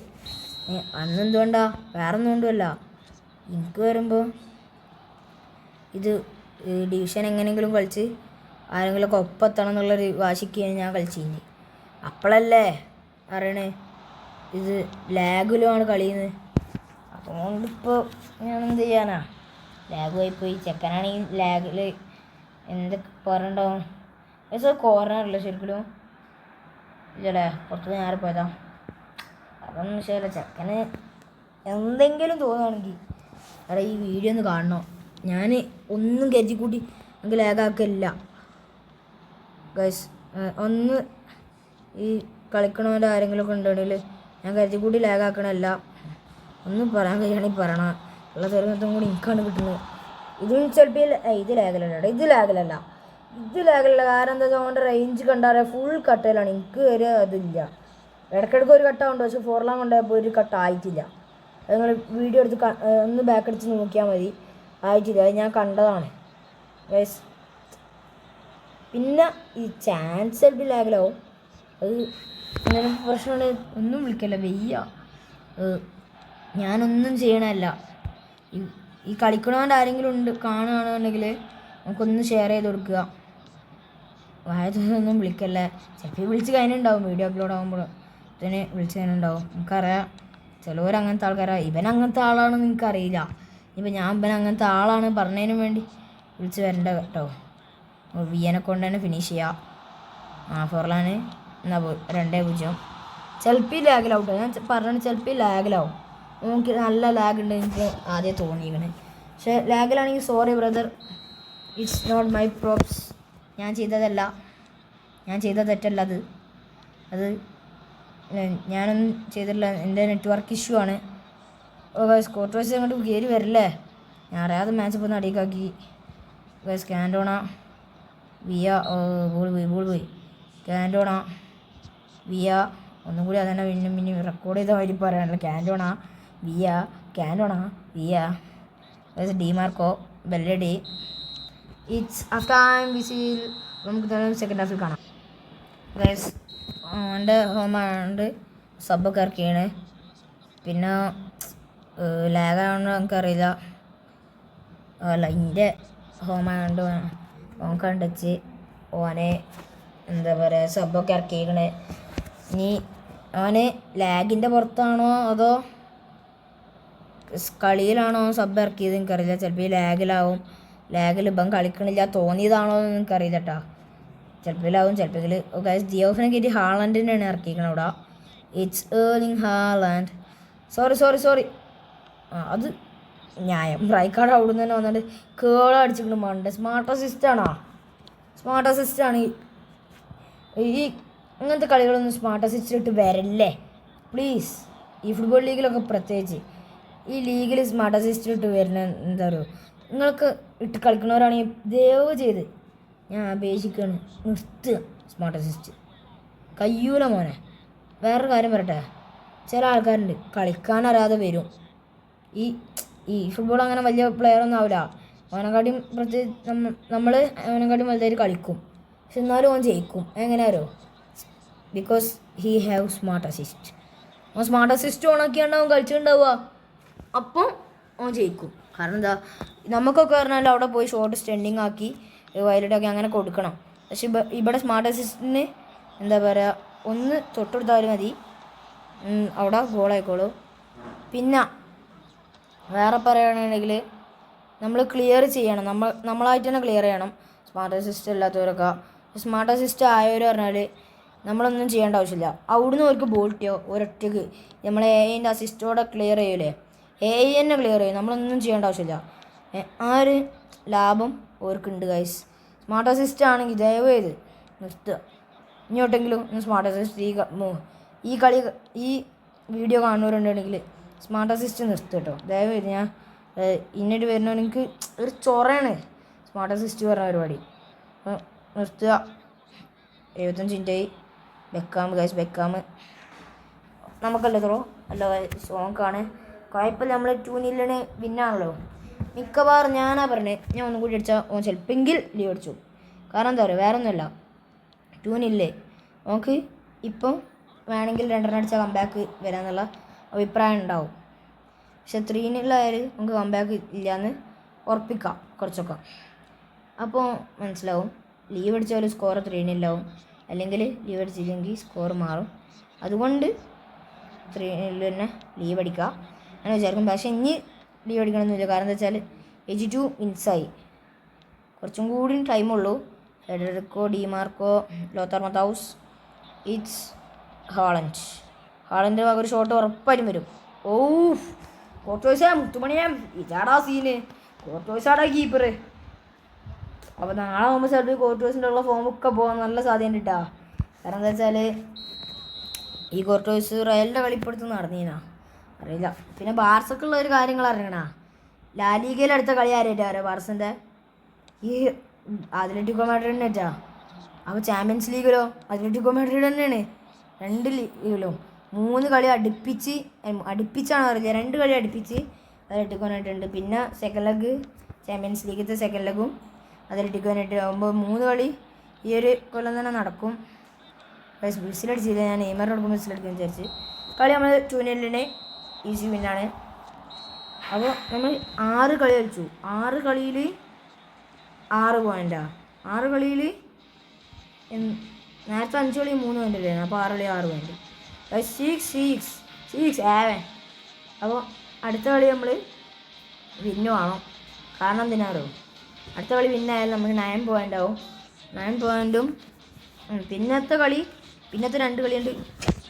അന്നെന്തുകൊണ്ടാ വേറൊന്നും കൊണ്ടുമല്ല. എനിക്ക് വരുമ്പോൾ ഇത് ഡിവിഷൻ എങ്ങനെയെങ്കിലും കളിച്ച് ആരെങ്കിലുമൊക്കെ ഒപ്പെത്തണം എന്നുള്ളൊരു വാശിക്കാണ് ഞാൻ കളിച്ചിരുന്നത്. അപ്പോഴല്ലേ അറിയണേ ഇത് ലാഗിലുമാണ് കളിയുന്നത്. അതുകൊണ്ടിപ്പോൾ ഞാൻ എന്ത് ചെയ്യാനാ, ലാഗുമായിപ്പോയി. ചെക്കനാണെങ്കിൽ ലാഗിൽ എന്തൊക്കെ പറഞ്ഞിട്ടുണ്ടാവും. പക്ഷേ കോർണറല്ലേ ശരിക്കും ഇല്ലല്ലേ, പുറത്ത് നേരെ പോയതാ. അതൊന്നും ശരിയല്ല. ചെക്കന് എന്തെങ്കിലും തോന്നുകയാണെങ്കിൽ എടാ ഈ വീഡിയോ ഒന്ന് കാണണോ. ഞാൻ ഒന്നും കരുതിക്കൂട്ടി നമുക്ക് ലാഗാക്കില്ല ഗൈസ്. ഒന്ന് ഈ കളിക്കണവൻ്റെ ആരെങ്കിലുമൊക്കെ ഉണ്ടെങ്കിൽ ഞാൻ കരുതിക്കൂട്ടി ലാഗാക്കണമല്ല. ഒന്നും പറയാൻ കഴിയുകയാണെങ്കിൽ പറയണം. ഉള്ള തെരഞ്ഞെടുത്തും കൂടി എനിക്കാണ് കിട്ടുന്നത്. ഇതും ചിലപ്പോൾ ഇത് ലാഗിലല്ല. കാരണം എന്താ വെച്ചാൽ അവൻ്റെ റേഞ്ച് കണ്ടാൽ ഫുൾ കട്ടയിലാണ്. എനിക്ക് ഒരു അതില്ല. ഇടയ്ക്കിടയ്ക്ക് ഒരു കട്ടാവുണ്ട്, പക്ഷേ 4 ലാം കൊണ്ടായപ്പോൾ ഒരു കട്ട ആയിട്ടില്ല. അത് നിങ്ങൾ വീഡിയോ എടുത്ത് ഒന്ന് ബാക്ക് അടിച്ച് നോക്കിയാൽ മതി. ആയിട്ടില്ല, അത് ഞാൻ കണ്ടതാണ് ഗൈസ്. പിന്നെ ഈ ചാൻസ് ചിലപ്പോൾ ലാഗിലാവും. അത് അങ്ങനെ പ്രശ്നമുണ്ട്. ഒന്നും വിളിക്കല്ല വയ്യ. ഞാനൊന്നും ചെയ്യണമല്ല. ഈ കളിക്കണവൻ്റെ ആരെങ്കിലും കാണുകയാണെന്നുണ്ടെങ്കിൽ നമുക്കൊന്ന് ഷെയർ ചെയ്ത് കൊടുക്കുക. വായതൊന്നും വിളിക്കല്ലേ. ചിലപ്പോൾ വിളിച്ച് കഴിഞ്ഞിട്ടുണ്ടാവും. വീഡിയോ അപ്ലോഡ് ആകുമ്പോൾ ഇതിന് വിളിച്ച് കഴിഞ്ഞിട്ടുണ്ടാവും. നമുക്കറിയാം ചിലവർ അങ്ങനത്തെ ആൾക്കാരാണ്. ഇവൻ അങ്ങനത്തെ ആളാണെന്ന് എനിക്കറിയില്ല. ഇപ്പം ഞാൻ ഇവൻ അങ്ങനത്തെ ആളാണ് പറഞ്ഞതിനും വേണ്ടി വിളിച്ച് വരണ്ട കേട്ടോ. വിയനെ കൊണ്ട് തന്നെ ഫിനിഷ് ചെയ്യാം. ഫോർലാന് എന്നാൽ 2-0. ചിലപ്പോൾ ലാഗിലാവും കേട്ടോ. ഞാൻ പറഞ്ഞത് ചിലപ്പോൾ ലാഗിലാവും. നമുക്ക് നല്ല ലാഗ് ഉണ്ട് എനിക്ക് ആദ്യം തോന്നിയിരിക്കണേ. പക്ഷേ ലാഗിലാണെങ്കിൽ sorry brother, it's not my probs. ഞാൻ ചെയ്ത തെറ്റല്ല അത് ഞാനൊന്നും ചെയ്തിട്ടില്ല, എൻ്റെ നെറ്റ്വർക്ക് ഇഷ്യൂ ആണ്. കോർട്ടോസ് അങ്ങോട്ട് കയറി വരില്ലേ, ഞാൻ അറിയാതെ മാച്ച് ഇപ്പോൾ നടിക്കാക്കി. കാൻഡോണ വിയ ബോൾ പോയി. കാൻഡോണ വിയ ഒന്നും കൂടി അതന്നെ പിന്നെ റെക്കോർഡ് ചെയ്ത വരി പറയാനല്ലോ. കാൻഡോണ വിയ ഡിമാർക്കോ ബെല്ലഡി. It's half time whistle. നമുക്ക് സെക്കൻഡ് ഹാഫിൽ കാണാം. എൻ്റെ ഹോമായതുകൊണ്ട് സബ്ബൊക്കെ ഇറക്കിയാണ്. പിന്നെ ലാഗാണെന്ന് നമുക്കറിയില്ല. അല്ല, എൻ്റെ ഹോമായതുകൊണ്ട് ഓൻ കണ്ടിച്ച് ഓനെ എന്താ പറയുക സബ്ബൊക്കെ ഇറക്കിയിരിക്കണേ. ഇനി അവന് ലാഗിൻ്റെ പുറത്താണോ അതോ കളിയിലാണോ സബ് ഇറക്കിയത് എനിക്കറിയില്ല. ചിലപ്പോൾ ഈ ലാഗിൽ ഇപ്പം കളിക്കണില്ല തോന്നിയതാണോ എന്ന് എനിക്കറിയില്ല കേട്ടോ. ചിലപ്പോഴാവും ചിലപ്പോൾ ജിയോഫിനെ കയറ്റി ഹാളൻഡിനെയാണ് ഇറക്കിയിരിക്കണം അവിടെ. It's Erling Haaland. സോറി അത് ന്യായം. റൈക്കാർഡ് അവിടെ നിന്ന് തന്നെ വന്നിട്ട് കേളടിച്ചിരിക്കണം. മണ്ട് സ്മാർട്ട് അസിസ്റ്റാണ്. ഈ ഇങ്ങനത്തെ കളികളൊന്നും സ്മാർട്ട് അസിസ്റ്റിലിട്ട് വരല്ലേ പ്ലീസ്. ഈ ഫുട്ബോൾ ലീഗിലൊക്കെ പ്രത്യേകിച്ച് ഈ ലീഗിൽ സ്മാർട്ട് അസിസ്റ്റിലിട്ട് വരുന്ന എന്താ പറയുക, നിങ്ങൾക്ക് ഇട്ട് കളിക്കുന്നവരാണെങ്കിൽ ദയവ് ചെയ്ത് ഞാൻ അപേക്ഷിക്കുകയാണ്, നിർത്തുക സ്മാർട്ട് അസിസ്റ്റ്. കയ്യൂല മോനെ. വേറൊരു കാര്യം പറയട്ടെ, ചില ആൾക്കാരുണ്ട് കളിക്കാനറിയാതെ വരും. ഈ ഫുട്ബോൾ അങ്ങനെ വലിയ പ്ലെയറൊന്നും ആവില്ല. അവനെക്കാട്ടിയും പ്രത്യേകിച്ച് അവനെക്കാട്ടിയും വലുതായിട്ട് കളിക്കും. പക്ഷെ എന്നാലും അവൻ ജയിക്കും. എങ്ങനെയാരോ because he have smart assist. അവൻ സ്മാർട്ട് അസിസ്റ്റ് ഓണാക്കിയാണ്ടാവും കളിച്ചിട്ടുണ്ടാവുക. അപ്പം അവൻ ജയിക്കും. കാരണം എന്താ, നമുക്കൊക്കെ പറഞ്ഞാൽ അവിടെ പോയി ഷോർട്ട് സ്റ്റെൻഡിങ് ആക്കി വയലിട്ടൊക്കെ അങ്ങനെ കൊടുക്കണം. പക്ഷെ ഇവിടെ സ്മാർട്ട് അസിസ്റ്റിന് എന്താ പറയുക, ഒന്ന് തൊട്ടെടുത്താലും മതി, അവിടെ ഗോളായിക്കോളൂ. പിന്നെ വേറെ പറയുകയാണെങ്കിൽ നമ്മൾ ക്ലിയർ ചെയ്യണം, നമ്മളായിട്ട് തന്നെ ക്ലിയർ ചെയ്യണം. സ്മാർട്ട് അസിസ്റ്റ് ഇല്ലാത്തവരൊക്കെ. സ്മാർട്ട് അസിസ്റ്റ് ആയവർ പറഞ്ഞാൽ നമ്മളൊന്നും ചെയ്യേണ്ട ആവശ്യമില്ല. അവിടുന്ന് അവർക്ക് ബോൾ കിട്ടിയോ ഒരൊറ്റക്ക് നമ്മൾ എൻ്റെ അസിസ്റ്റോടെ ക്ലിയർ ചെയ്യൂലേ, തന്നെ ക്ലിയർ ചെയ്യും. നമ്മളൊന്നും ചെയ്യേണ്ട ആവശ്യമില്ല. ആ ഒരു ലാഭം അവർക്കുണ്ട് ഗൈസ്. സ്മാർട്ട് അസിസ്റ്റ് ആണെങ്കിൽ ദയവ് ചെയ്ത് നിർത്തുക. ഇങ്ങോട്ടെങ്കിലും സ്മാർട്ട് അസിസ്റ്റ് ഈ വീഡിയോ കാണുന്നവരുണ്ടെങ്കിൽ സ്മാർട്ട് അസിസ്റ്റ് നിർത്തുക കേട്ടോ ദയവ് ചെയ്ത്. ഞാൻ ഇന്നിട്ട് വരുന്ന എനിക്ക് ഒരു ചൊറയാണ് സ്മാർട്ട് അസിസ്റ്റ് പറഞ്ഞ പരിപാടി. നിർത്തുക. 75 മിനിറ്റായി. ബെക്കാം നമുക്കല്ലേ ത്രോ അല്ല സോങ്ങാണ്. കുഴപ്പമില്ല, നമ്മൾ 2-0 വിന്നാണല്ലോ. മിക്കവാറും ഞാനാ പറഞ്ഞത്, ഞാൻ ഒന്നും കൂടി അടിച്ചാൽ ഓൻ ചിലപ്പെങ്കിൽ ലീവ് അടിച്ചു. കാരണം എന്താ പറയുക, വേറെ ഒന്നുമല്ല, 2-0 നമുക്ക് ഇപ്പം വേണമെങ്കിൽ 2 അടിച്ചാൽ കംബാക്ക് വരാമെന്നുള്ള അഭിപ്രായം ഉണ്ടാവും. പക്ഷെ 3-0 നമുക്ക് കംബാക്ക് ഇല്ലയെന്ന് ഉറപ്പിക്കാം കുറച്ചൊക്കെ. അപ്പോൾ മനസ്സിലാവും, ലീവ് അടിച്ചാലും സ്കോർ 3-0 ആവും, അല്ലെങ്കിൽ ലീവ് അടിച്ചില്ലെങ്കിൽ സ്കോർ മാറും. അതുകൊണ്ട് 3-0 തന്നെ ലീവ് അടിക്കുക അങ്ങനെ വിചാരിക്കും. പക്ഷേ ഇനി ലീവ് അടിക്കണമെന്നില്ല. കാരണം എന്താ വെച്ചാൽ 82 മിനിറ്റ്സായി, കുറച്ചും കൂടി ടൈമുള്ളൂ. Federico Dimarco Lothar Matthaus. It's ഹാളൻ്റെ വക ഒരു ഷോട്ട് ഉറപ്പായിട്ടും വരും. ഓ കോർട്ടോയ്സാ മുത്തുമണിയാ ഇതാടാ സീന്. കോർട്ടോയ്സാടാ കീപ്പർ. അപ്പോൾ നാളെ ആകുമ്പോൾ ചിലപ്പോൾ കോർട്ടോയ്സിൻ്റെ ഉള്ള ഫോമൊക്കെ പോകാൻ നല്ല സാധ്യത ഉണ്ട് കേട്ടോ. കാരണം എന്താ വെച്ചാൽ ഈ കോർട്ടോയ്സ് റയലിൻ്റെ കളിപ്പെടുത്ത് നടന്നീനാ അറിയില്ല. പിന്നെ ബാർസക്കുള്ള ഒരു കാര്യങ്ങൾ അറിയണ, ലാലീഗയിൽ അടുത്ത കളി ആരായിട്ടാ അറിയാം ബാർസൻ്റെ? ഈ അത്ലറ്റിക്കോ മാഡ്രിഡിനെ വെച്ചാ. അപ്പോൾ ചാമ്പ്യൻസ് ലീഗിലോ അത്ലറ്റിക്കോ മാഡ്രിഡ് തന്നെയാണ്. 2 ലീഗിലും 3 കളി അടുപ്പിച്ചാണ് അറിയില്ല, 2 കളി അടുപ്പിച്ച് അത്ലറ്റിക്കോ മാഡ്രിഡ്. പിന്നെ സെക്കൻഡ് ലെഗ് ചാമ്പ്യൻസ് ലീഗത്തെ സെക്കൻഡ് ലെഗും അത്ലറ്റിക്കോ മാഡ്രിഡ് ആകുമ്പോൾ 3 കളി ഈ ഒരു കൊല്ലം തന്നെ നടക്കും. വിസിലടിച്ചില്ല, ഞാൻ നെയ്മറിന് കൊടുക്കുമ്പോൾ വിസിലടിക്കാൻ വിചാരിച്ച്. കളി നമ്മൾ 2-0 ഈസി വിന്നാണ്. അപ്പോൾ നമ്മൾ 6 കളി കളിച്ചു. 6 കളിയിൽ 6 പോയിൻ്റാണ്. 6 കളിയിൽ നേരത്തെ 5 കളി 3 പോയിൻ്റ് അല്ലായിരുന്നു. അപ്പോൾ 6 കളി 6 പോയിൻ്റ്. 6-7. അപ്പോൾ അടുത്ത കളി നമ്മൾ വിന്നു വേണം. കാരണം എന്തിനാണോ, അടുത്ത കളി വിന്നായാലും നമുക്ക് 9 പോയിൻ്റ് ആവും. 9 പോയിൻറ്റും പിന്നത്തെ 2 കളിയുണ്ട്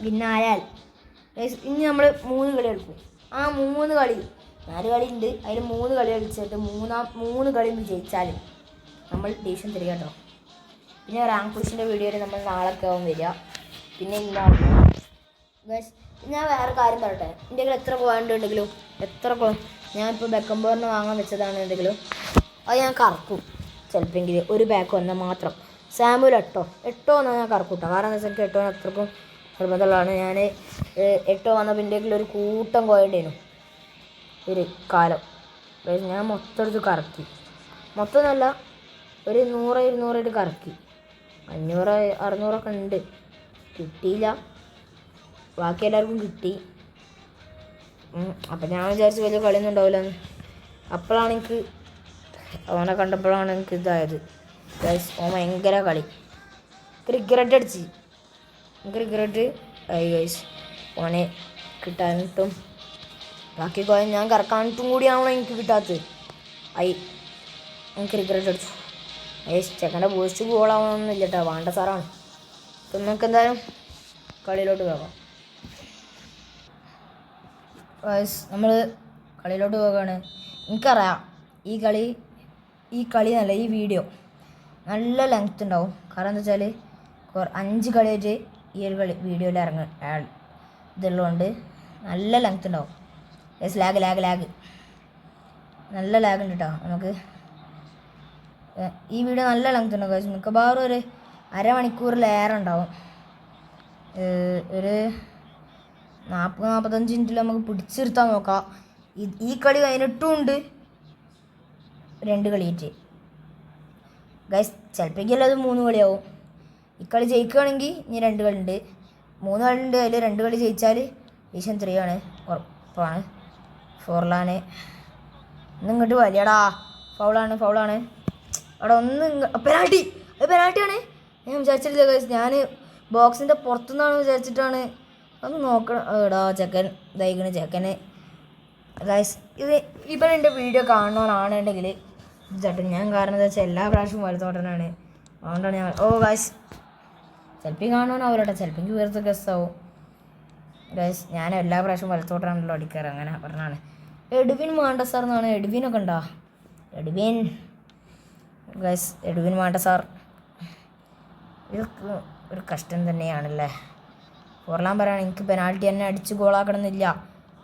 വിന്നായാൽ. ഇനി നമ്മൾ 3 കളി കളിക്കും. ആ 3 കളി 4 കളി ഉണ്ട്, അതിൽ 3 കളി കളിച്ചിട്ട് 3 കളി വിജയിച്ചാൽ നമ്മൾ ഡിവിഷൻ തരിക കേട്ടോ. പിന്നെ റാങ്ക് പുഷിൻ്റെ വീഡിയോയിൽ നമ്മൾ നാളൊക്കെ ആവും വരിക. പിന്നെ ഇന്നാണ് ഗൈസ് ഞാൻ വേറെ കാര്യം പറയട്ടെ. എൻ്റെ കയ്യിൽ എത്ര പോയിന്റ് ഉണ്ടെങ്കിലും ഞാനിപ്പോൾ ബെക്കംബോറിന് വാങ്ങാൻ വെച്ചതാണെന്നുണ്ടെങ്കിലും അത് ഞാൻ കറക്കും ചിലപ്പോൾ ഒരു ബാക്ക് വന്നാൽ മാത്രം. സാമുൽ എട്ടോ എന്നാൽ ഞാൻ കറക്കൂട്ടോ. കാരണം എന്താ വെച്ചാൽ എനിക്ക് എട്ടോ അത്രക്കും നിർബന്ധമുള്ളതാണ്. ഞാൻ എട്ടോ വന്നപ്പോൾ എൻ്റെ ഒരു കൂട്ടം കോയണ്ടേനു ഒരു കാലം. ഞാൻ മൊത്തം എടുത്ത് കറക്കി. മൊത്തം എന്നല്ല, ഒരു 100-200 കറക്കി. 500-600 ഉണ്ട്. കിട്ടിയില്ല, ബാക്കി എല്ലാവർക്കും കിട്ടി. അപ്പം ഞാൻ വിചാരിച്ചു വലിയ കളിയൊന്നും ഉണ്ടാവില്ലെന്ന്. അപ്പോഴാണ് എനിക്ക് അവനെ കണ്ടപ്പോഴാണ് എനിക്ക് ഇതായത്. ഗൈസ് ഓൻ ഭയങ്കര കളി. റിഗ്രറ്റ് അടിച്ച് റിഗ്രറ്റ് ആയി ഗൈസ്. ഓനെ കിട്ടാനിട്ടും ബാക്കി കോയം ഞാൻ കറക്കാനിട്ടും കൂടിയാണല്ലോ എനിക്ക് കിട്ടാത്തത്. എനിക്ക് റിഗ്രറ്റ് അടിച്ചു. ചെക്കൻ്റെ ബൂസ്റ്റ് ഗോളാവണമെന്നില്ല കേട്ടോ, വേണ്ട സാറാണ്. അപ്പം നമുക്ക് എന്തായാലും കളിയിലോട്ട് പോകാം. നമ്മൾ കളിയിലോട്ട് പോവുകയാണ്. എനിക്കറിയാം ഈ കളി നല്ല ഈ വീഡിയോ നല്ല ലെങ്ത് ഉണ്ടാവും. കാരണം എന്താ വെച്ചാൽ 5 കളിയായിട്ട് ഈ ഒരു വീഡിയോയിൽ ഇതുള്ളതുകൊണ്ട് നല്ല ലെങ്ത് ഉണ്ടാവും. ലാഗ് നല്ല ലാഗ് ഉണ്ട് കേട്ടോ. നമുക്ക് ഈ വീഡിയോ നല്ല ലെങ്ത് ഉണ്ടാവും. മിക്കവാറും ഒരു അരമണിക്കൂറിലേറെ ഉണ്ടാവും. ഒരു 40-45 മിനിറ്റിൽ നമുക്ക് പിടിച്ചിരുത്താൻ നോക്കാം. ഈ കളി കഴിഞ്ഞിട്ടും ഉണ്ട് 2 കളിയായിട്ട് ഗൈസ്. ചിലപ്പോഴേക്കും അത് 3 കളിയാവും. ഈ കളി ജയിക്കുകയാണെങ്കിൽ ഇനി 2 കളിയുണ്ട്. 3 കളിയുണ്ട്. അതിൽ 2 കളി ജയിച്ചാൽ ഡിവിഷൻ 3 ആണ്, ഉറപ്പാണ്. ഫോർലാന് ഇന്നിങ്ങോട്ട് വലിയടാ. ഫൗളാണ് അവിടെ ഒന്ന് പെനാൾട്ടിയാണ്. ഞാൻ വിചാരിച്ചിട്ടില്ല ഗൈസ്. ഞാൻ ബോക്സിൻ്റെ പുറത്തുനിന്നാണ് വിചാരിച്ചിട്ടാണ്. ഒന്ന് നോക്കണം. എടാ ചെക്കൻ ഇതായിക്കണ് ചെക്കന്. ഗൈസ് ഇപ്പം എൻ്റെ വീഡിയോ കാണണമെന്നാണെന്നുണ്ടെങ്കിൽ ചേട്ടൻ ഞാൻ കാരണം എന്താ വെച്ചാൽ എല്ലാ പ്രാവശ്യവും വലുത്തോട്ടനാണ്. അതുകൊണ്ടാണ് ഞാൻ ഗൈസ് ചിലപ്പോൾ കാണുവാനാവില്ല, ചിലപ്പോൾ എനിക്ക് വേറെ ഗസ്സാവും. ഗൈസ് ഞാൻ എല്ലാ പ്രാവശ്യവും വലുത്തോട്ടാണല്ലോ അടിക്കാറ്, അങ്ങനെ പറഞ്ഞാണ്. എഡ്വിൻ വേണ്ട സാർ എന്നാണ്. എഡ്വിനൊക്കെ ഉണ്ടോ? എഡ്വിൻ വേണ്ട സാർ. ഇതൊക്കെ ഒരു കഷ്ടം തന്നെയാണല്ലേ. ഫോർലാൻ പറയുകയാണ് എനിക്ക് പെനാൾട്ടി തന്നെ അടിച്ച് ഗോളാക്കണമെന്നില്ല,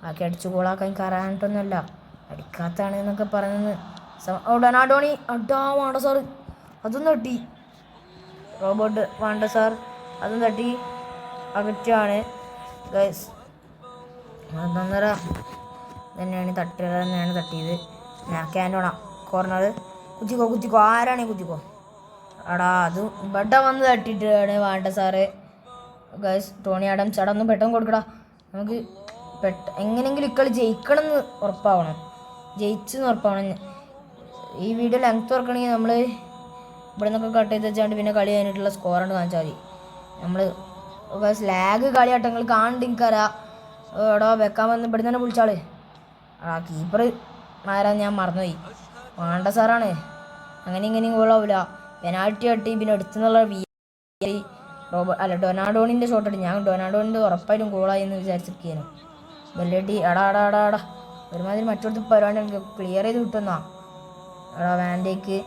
ബാക്കി അടിച്ച് ഗോളാക്കാൻ എനിക്ക് അറിയാനിട്ടൊന്നുമല്ല, അടിക്കാത്തതാണ് എന്നൊക്കെ പറയുന്നത്. ഡൊനാഡോണി വേണ്ട സാർ അതും തട്ടി. റോബോട്ട് വേണ്ട സാർ അതും തട്ടി. അകറ്റാണ് ഗൈസ്. 1.5 തന്നെയാണ് തട്ടിയത്. ക്യാൻറ്റോണ കോർണർ കുത്തിക്കോ ആരാണേ കുത്തിക്കോ. എടാ അത് ഇവിടെ വന്ന് തട്ടിയിട്ടാണ് വേണ്ട സാറ്. ഗൈസ് ടോണി ആഡംസ് ഒന്ന് പെട്ടെന്ന് കൊടുക്കടാ. നമുക്ക് എങ്ങനെയെങ്കിലും ഇക്കളി ജയിക്കണമെന്ന് ഉറപ്പാവണം. ജയിച്ചെന്ന് ഉറപ്പാവണം. ഈ വീഡിയോ ലെങ്ത് തുറക്കണമെങ്കിൽ നമ്മൾ ഇവിടെ നിന്നൊക്കെ കട്ട് ചെയ്ത് വെച്ചാണ്ട് പിന്നെ കളി കഴിഞ്ഞിട്ടുള്ള സ്കോറാണ് കാണിച്ചാൽ മതി. നമ്മൾ ലാഗ് കളിയാട്ടങ്ങൾ കാണണ്ട് എനിക്കറിയാം. എടാ വെക്കാൻ വന്ന് ഇവിടെ തന്നെ വിളിച്ചാള്. കീപ്പർ ആരാന്ന് ഞാൻ മറന്നുപോയി. വേണ്ട സാറാണ്. ഇങ്ങനെയും ഗോളാവില്ല. പെനാൾട്ടി തട്ടി പിന്നെ എടുത്തുന്നുള്ള ഡൊനാഡോണിൻ്റെ ഷോട്ട് അടി. ഞാൻ ഡൊനാഡോണിൻ്റെ ഉറപ്പായിട്ടും ഗോളായി എന്ന് വിചാരിച്ചിരിക്കുകയാണ്. ബെല്ലടി എടാ ഒരുമാതിരി മറ്റൊരു പരിപാടി ക്ലിയർ ചെയ്ത് കിട്ടുന്നാ. വാൻഡേക്ക്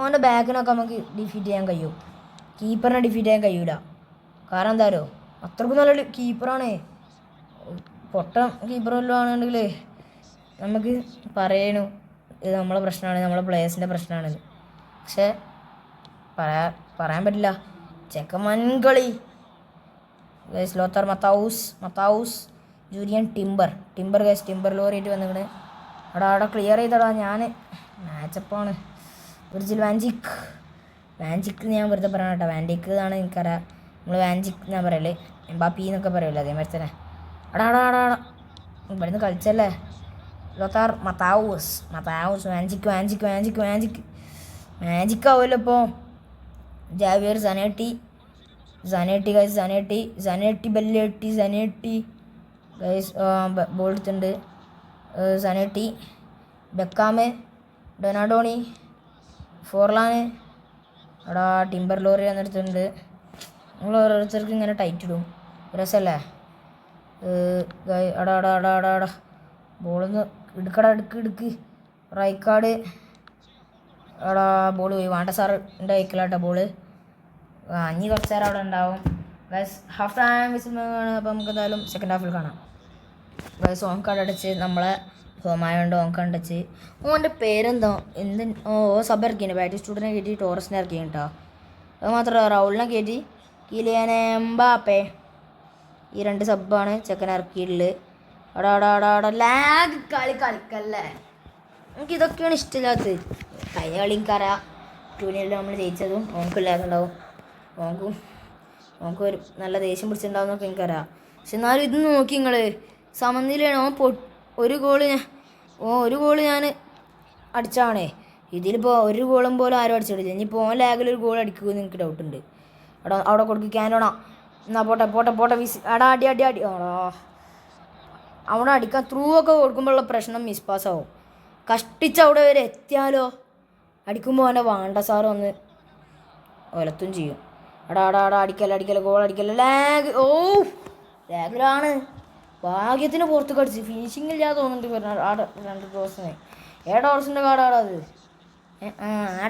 അവൻ്റെ ബാക്കിനൊക്കെ നമുക്ക് ഡിഫീറ്റ് ചെയ്യാൻ കഴിയും. കീപ്പറിനെ ഡിഫീറ്റ് ചെയ്യാൻ കഴിയൂല. കാരണം എന്തായാലോ അത്രക്കും നല്ല കീപ്പറാണ്. പൊട്ട കീപ്പറെല്ലാം ആണെന്നുണ്ടെങ്കിൽ നമുക്ക് പറയണു ഇത് നമ്മളെ പ്രശ്നമാണ്, നമ്മളെ പ്ലേയേഴ്സിൻ്റെ പ്രശ്നമാണിത്. പക്ഷേ പറയാൻ പറ്റില്ല. ചെക്കൻ കളി. ലോത്തർ മത്താവൂസ് ജൂലിയൻ ടിംബർ ഗൈസ്. ടിംബർ ലോറിയായിട്ട് വന്നിങ്ങനെ അവിടെ ക്ലിയർ ചെയ്തടാ. ഞാൻ മാച്ചപ്പാണ്. വിർജിൽ വാൻജിക്ക് ഞാൻ വെറുതെ പറയണം കേട്ടോ. വാൻഡിക്ക് എന്നാണ് എനിക്കറിയാം. നമ്മൾ വാൻജിക്ക് എന്നാ പറയല്. എംബാപ്പി എന്നൊക്കെ പറയുമല്ലോ അതേമാതിരി തന്നെ. അടാ ഇവിടുന്ന് കളിച്ചല്ലേ. ലോത്താർ മത്താവൂസ് മാജിക് ആവുമല്ലോ ഇപ്പോൾ. ജാവിയർ സനേട്ടി ഗൈസ് ബോൾ എടുത്തിട്ടുണ്ട്. സനേട്ടി ബെക്കാമെ ഡൊനാഡോണി ഫോർലാന് അവിടെ ടിംബർ ലോറി വന്നെടുത്തിട്ടുണ്ട്. നമ്മൾ ഓരോരുത്തർക്ക് ഇങ്ങനെ ടൈറ്റ് ഇടും രസമല്ലേ. അടാ ബോളൊന്ന് എടുക്ക് റൈക്കാർഡ്. എടാ ബോൾ പോയി. വേണ്ട സാറിൻ്റെ കൈക്കലാട്ടോ ബോള്. ഇനി കുറച്ച് നേരം അവിടെ ഉണ്ടാവും. ഗൈസ് ഹാഫ് ടൈം വിസിലാണ്. അപ്പോൾ നമുക്ക് എന്തായാലും സെക്കൻഡ് ഹാഫിൽ കാണാം. ഗൈസ് ഓൻ കണ്ടടിച്ച് നമ്മളെ ഹോമായോണ്ട് ഓൻ കണ്ടച്ച്. ഓൻ്റെ പേരെന്തോ എന്ത് സബ് ഇറക്കിയാണ്. ബാറ്റ് സ്റ്റുഡൻറ്റിനെ കയറ്റി ടോറസിനെ ഇറക്കി കേട്ടോ. അത് മാത്രമല്ല റൗളിനെ കയറ്റി കിലിയാനെ എംബാപ്പെ ഈ 2 സബ്ബാണ് ചെക്കൻ ഇറക്കിയിട്ടുള്ളത്. അവിടെ ലാഗ് കളിക്കല്ലേ. എനിക്ക് ഇതൊക്കെയാണ് ഇഷ്ടമില്ലാത്തത്. കഴിഞ്ഞ കളിക്കറിയാം ടൂണിയിൽ നമ്മൾ ജയിച്ചതും ഓൻക്കില്ലാതുണ്ടാവും. ഓൻക്ക് ഒരു നല്ല ദേഷ്യം പിടിച്ചിട്ടുണ്ടാവും എന്നൊക്കെ എനിക്കറിയാം. പക്ഷെ എന്നാലും ഇത് നോക്കി നിങ്ങൾ സമനിലയാണ്. ഒരു ഗോള് ഞാൻ അടിച്ചാണേ. ഇതിലിപ്പോൾ ഒരു ഗോളും പോലും ആരും അടിച്ചിട്ടില്ല. ഇനിയിപ്പോൾ ഓൻ ലാഗിലൊരു ഗോൾ അടിക്കുമെന്ന് എനിക്ക് ഡൗട്ടുണ്ട്. അവിടെ കൊടുക്കുക ക്യാനോണ. എന്നാ പോട്ടെ വിസ് അടി അവിടെ അടിക്കാൻ ത്രൂ ഒക്കെ കൊടുക്കുമ്പോഴുള്ള പ്രശ്നം മിസ് പാസ്സാവും. കഷ്ടിച്ച് അവിടെ വരെ എത്തിയാലോ അടിക്കുമ്പോൾ അവൻ്റെ വേണ്ട സാറ് ഒന്ന് ഒലത്തും ചെയ്യും. അടിക്കല്ല ഗോൾ അടിക്കല്ല. ലാഗിലാണ്. ഭാഗ്യത്തിന് പുറത്ത് കടിച്ച് ഫിനിഷിംഗ് ഇല്ലാതെ തോന്നുന്നുണ്ട് പറഞ്ഞാൽ ആ 2 ഡോസിന്. ഡോർസിൻ്റെ കാർഡാടാ അത്.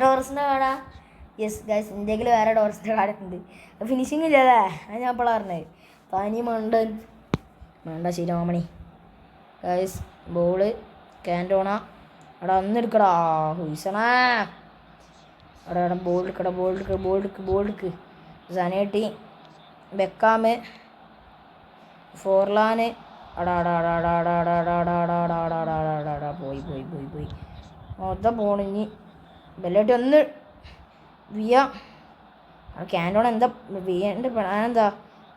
ഡോർസിൻ്റെ കാർഡാ. യെസ് ഗൈസ്, ഇന്ത്യയിൽ വേറെ ഡോർസിൻ്റെ കാർഡുണ്ട്. ഫിനിഷിംഗ് ഇല്ലല്ലേ, അത് ഞാൻ ഇപ്പോൾ പറഞ്ഞത്. പനി വേണ്ട ശിരോമണി. Guys ball കാൻറ്റോണ. അവിടെ ഒന്നെടുക്കടാ ഹുയ്സണാ. അവിടെ ബോൾ എടുക്ക്. സനേട്ടി, ബെക്കാമ്, ഫോർലാന്. പോയി മൊത്തം പോണു. ഇനി ബെല്ലേട്ടി ഒന്ന് വിയ. ക്യാൻറ്റോണ എന്താ വിയൻ്റെ എന്താ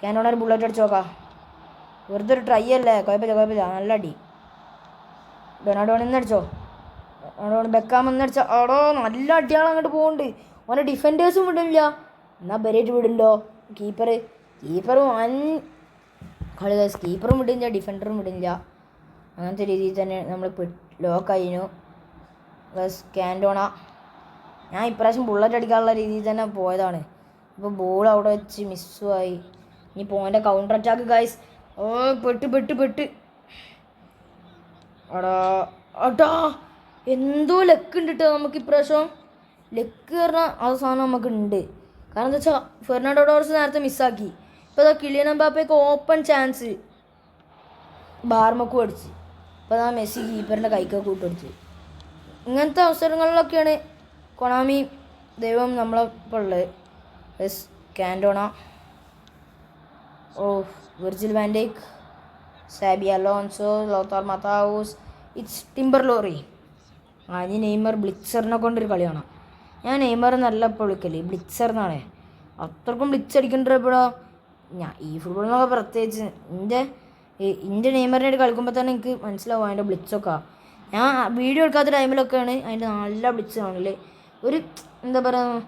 ക്യാൻറ്റോണ ഒരു ബുള്ളറ്റ് അടിച്ച് നോക്കാം. വെറുതെ ഒരു ട്രൈ അല്ലേ, കുഴപ്പമില്ല. നല്ല അടി. ഡൊണാഡോൺ ഇന്നടിച്ചോ. ബെക്കാം എന്നടിച്ചോ. നല്ല അടിയാണ് അങ്ങോട്ട് പോകുന്നുണ്ട്. ഓനെ ഡിഫൻഡേഴ്സും വിടില്ല, എന്നാൽ ബെരേറ്റ് വിടുണ്ടോ. കീപ്പർ വൻ കളി. കീപ്പറും വിടില്ല, ഡിഫൻഡറും വിടില്ല. അങ്ങനത്തെ രീതിയിൽ തന്നെ നമ്മൾ ലോക്കായിരുന്നു. പ്ലസ് ക്യാൻറ്റോണ ഞാൻ ഇപ്രാവശ്യം ബുള്ളറ്റ് അടിക്കാനുള്ള രീതിയിൽ തന്നെ പോയതാണ്. ഇപ്പോൾ ബോൾ അവിടെ വെച്ച് മിസ്സുമായി. ഇനിയിപ്പോൾ ഓൻ്റെ കൗണ്ടർ അറ്റാക്ക് ഗൈസ്. പെട്ട് എന്തോ ലെക്ക് ഉണ്ട് കേട്ടോ നമുക്ക് ഇപ്രാവശ്യം. ലെക്ക് പറഞ്ഞാൽ ആ സാധനം നമുക്കുണ്ട്. കാരണം എന്താ വെച്ചാൽ ഫെർണാണ്ടോ ടോറസ് നേരത്തെ മിസ്സാക്കി. ഇപ്പോൾ അതാ കിലിയൻ എംബാപ്പയ്ക്ക് ഓപ്പൺ ചാൻസ് ബാർമക്കും അടിച്ച്. ഇപ്പോൾ അതാ മെസ്സി കീപ്പറിൻ്റെ കൈക്കൊക്കെ കൂട്ടടിച്ച്. ഇങ്ങനത്തെ അവസരങ്ങളിലൊക്കെയാണ് കൊണാമി ദൈവം നമ്മളപ്പോൾ ഉള്ളത്. എസ് Cantona, Virgil van Dijk, Xabi Alonso, Lothar Matthaus, it's timber lorry. ഇനി നെയ്മർ ബ്ലിറ്റ്സറിനെ കൊണ്ടൊരു കളി കാണാം. ഞാൻ നെയ്മർ എന്നല്ല ഇപ്പോൾ വിളിക്കല്, ബ്ലിറ്റ്സർ എന്നാണ്. അത്രക്കും ബ്ലിറ്റ്സ് അടിക്കേണ്ട എപ്പോഴോ. ഈ ഫുട്ബോളിനൊക്കെ പ്രത്യേകിച്ച് എൻ്റെ നെയ്മറിനായിട്ട് കളിക്കുമ്പോൾ തന്നെ എനിക്ക് മനസ്സിലാവും അതിൻ്റെ ബ്ലിറ്റ്സൊക്കെ. ഞാൻ വീഡിയോ എടുക്കാത്ത ടൈമിലൊക്കെയാണ് അതിൻ്റെ നല്ല ബ്ലിറ്റ്സ് കാണില്ലേ. ഒരു എന്താ പറയുക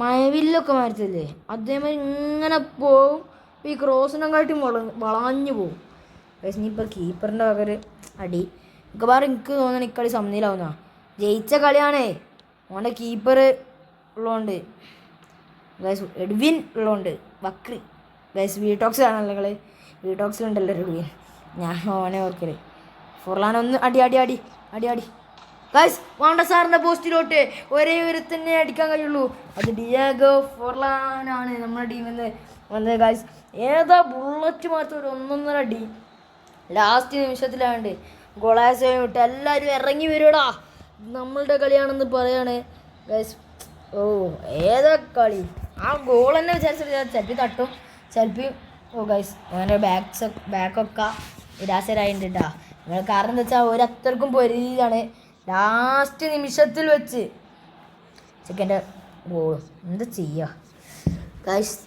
മഴവില്ലൊക്കെ മാറ്റത്തില്ലേ, അതേമാതിരി ഇങ്ങനെ പോവും. ഈ ക്രോസിനെക്കാട്ടി വളഞ്ഞു പോവും. പക്ഷേ ഇനിയിപ്പോൾ കീപ്പറിൻ്റെ വകര് അടി മിക്കവാറും എനിക്ക് തോന്നുന്നു ഇക്കളി സമനിലാവുന്ന. ജയിച്ച കളിയാണേ ഓൻ്റെ കീപ്പർ ഉള്ളതുകൊണ്ട് ഗൈസ്, എഡ്വിൻ ഉള്ളതുകൊണ്ട്. വക്രി ഗൈസ്, വീടോക്സ് ആണല്ലോ നിങ്ങൾ. വീടോക്സിലുണ്ടല്ലോ എഡ്വിൻ. ഞാൻ ഓനെ ഓർക്കല്. ഫൊർലാൻ ഒന്ന് അടി ഗൈസ്. വാണ്ട സാറിൻ്റെ പോസ്റ്റിലോട്ട് ഒരേ ഒരു തന്നെ അടിക്കാൻ കഴിയുള്ളൂ. അത് ഡിയാഗോ ഫൊർലാനാണ് നമ്മുടെ ടീമിൽ നിന്ന് വന്നത് ഗൈസ്. ഏതാ ബുള്ളറ്റ് മാത്രം ഒരു 1.5 അടി ലാസ്റ്റ് നിമിഷത്തിലാണ്ട് ഗോളാസയം വിട്ട് എല്ലാവരും ഇറങ്ങി വരുടാ നമ്മളുടെ കളിയാണെന്ന് പറയാണ് ഗൈസ്. ഏതാ കളി. ആ ഗോൾ തന്നെ വിചാരിച്ചിട്ട് ചിലപ്പോൾ തട്ടും ചിലപ്പോൾ ഗൈസ് അങ്ങനെ ബാക്കൊക്കെ നിരാശരായിട്ടുണ്ട് കേട്ടോ. നിങ്ങൾ കാരണം എന്താ വെച്ചാൽ ഒരത്രക്കും പൊരിയാണ് ലാസ്റ്റ് നിമിഷത്തിൽ വെച്ച് ചെക്കൻ്റെ ഗോളും. എന്താ ചെയ്യുക ഗൈസ്,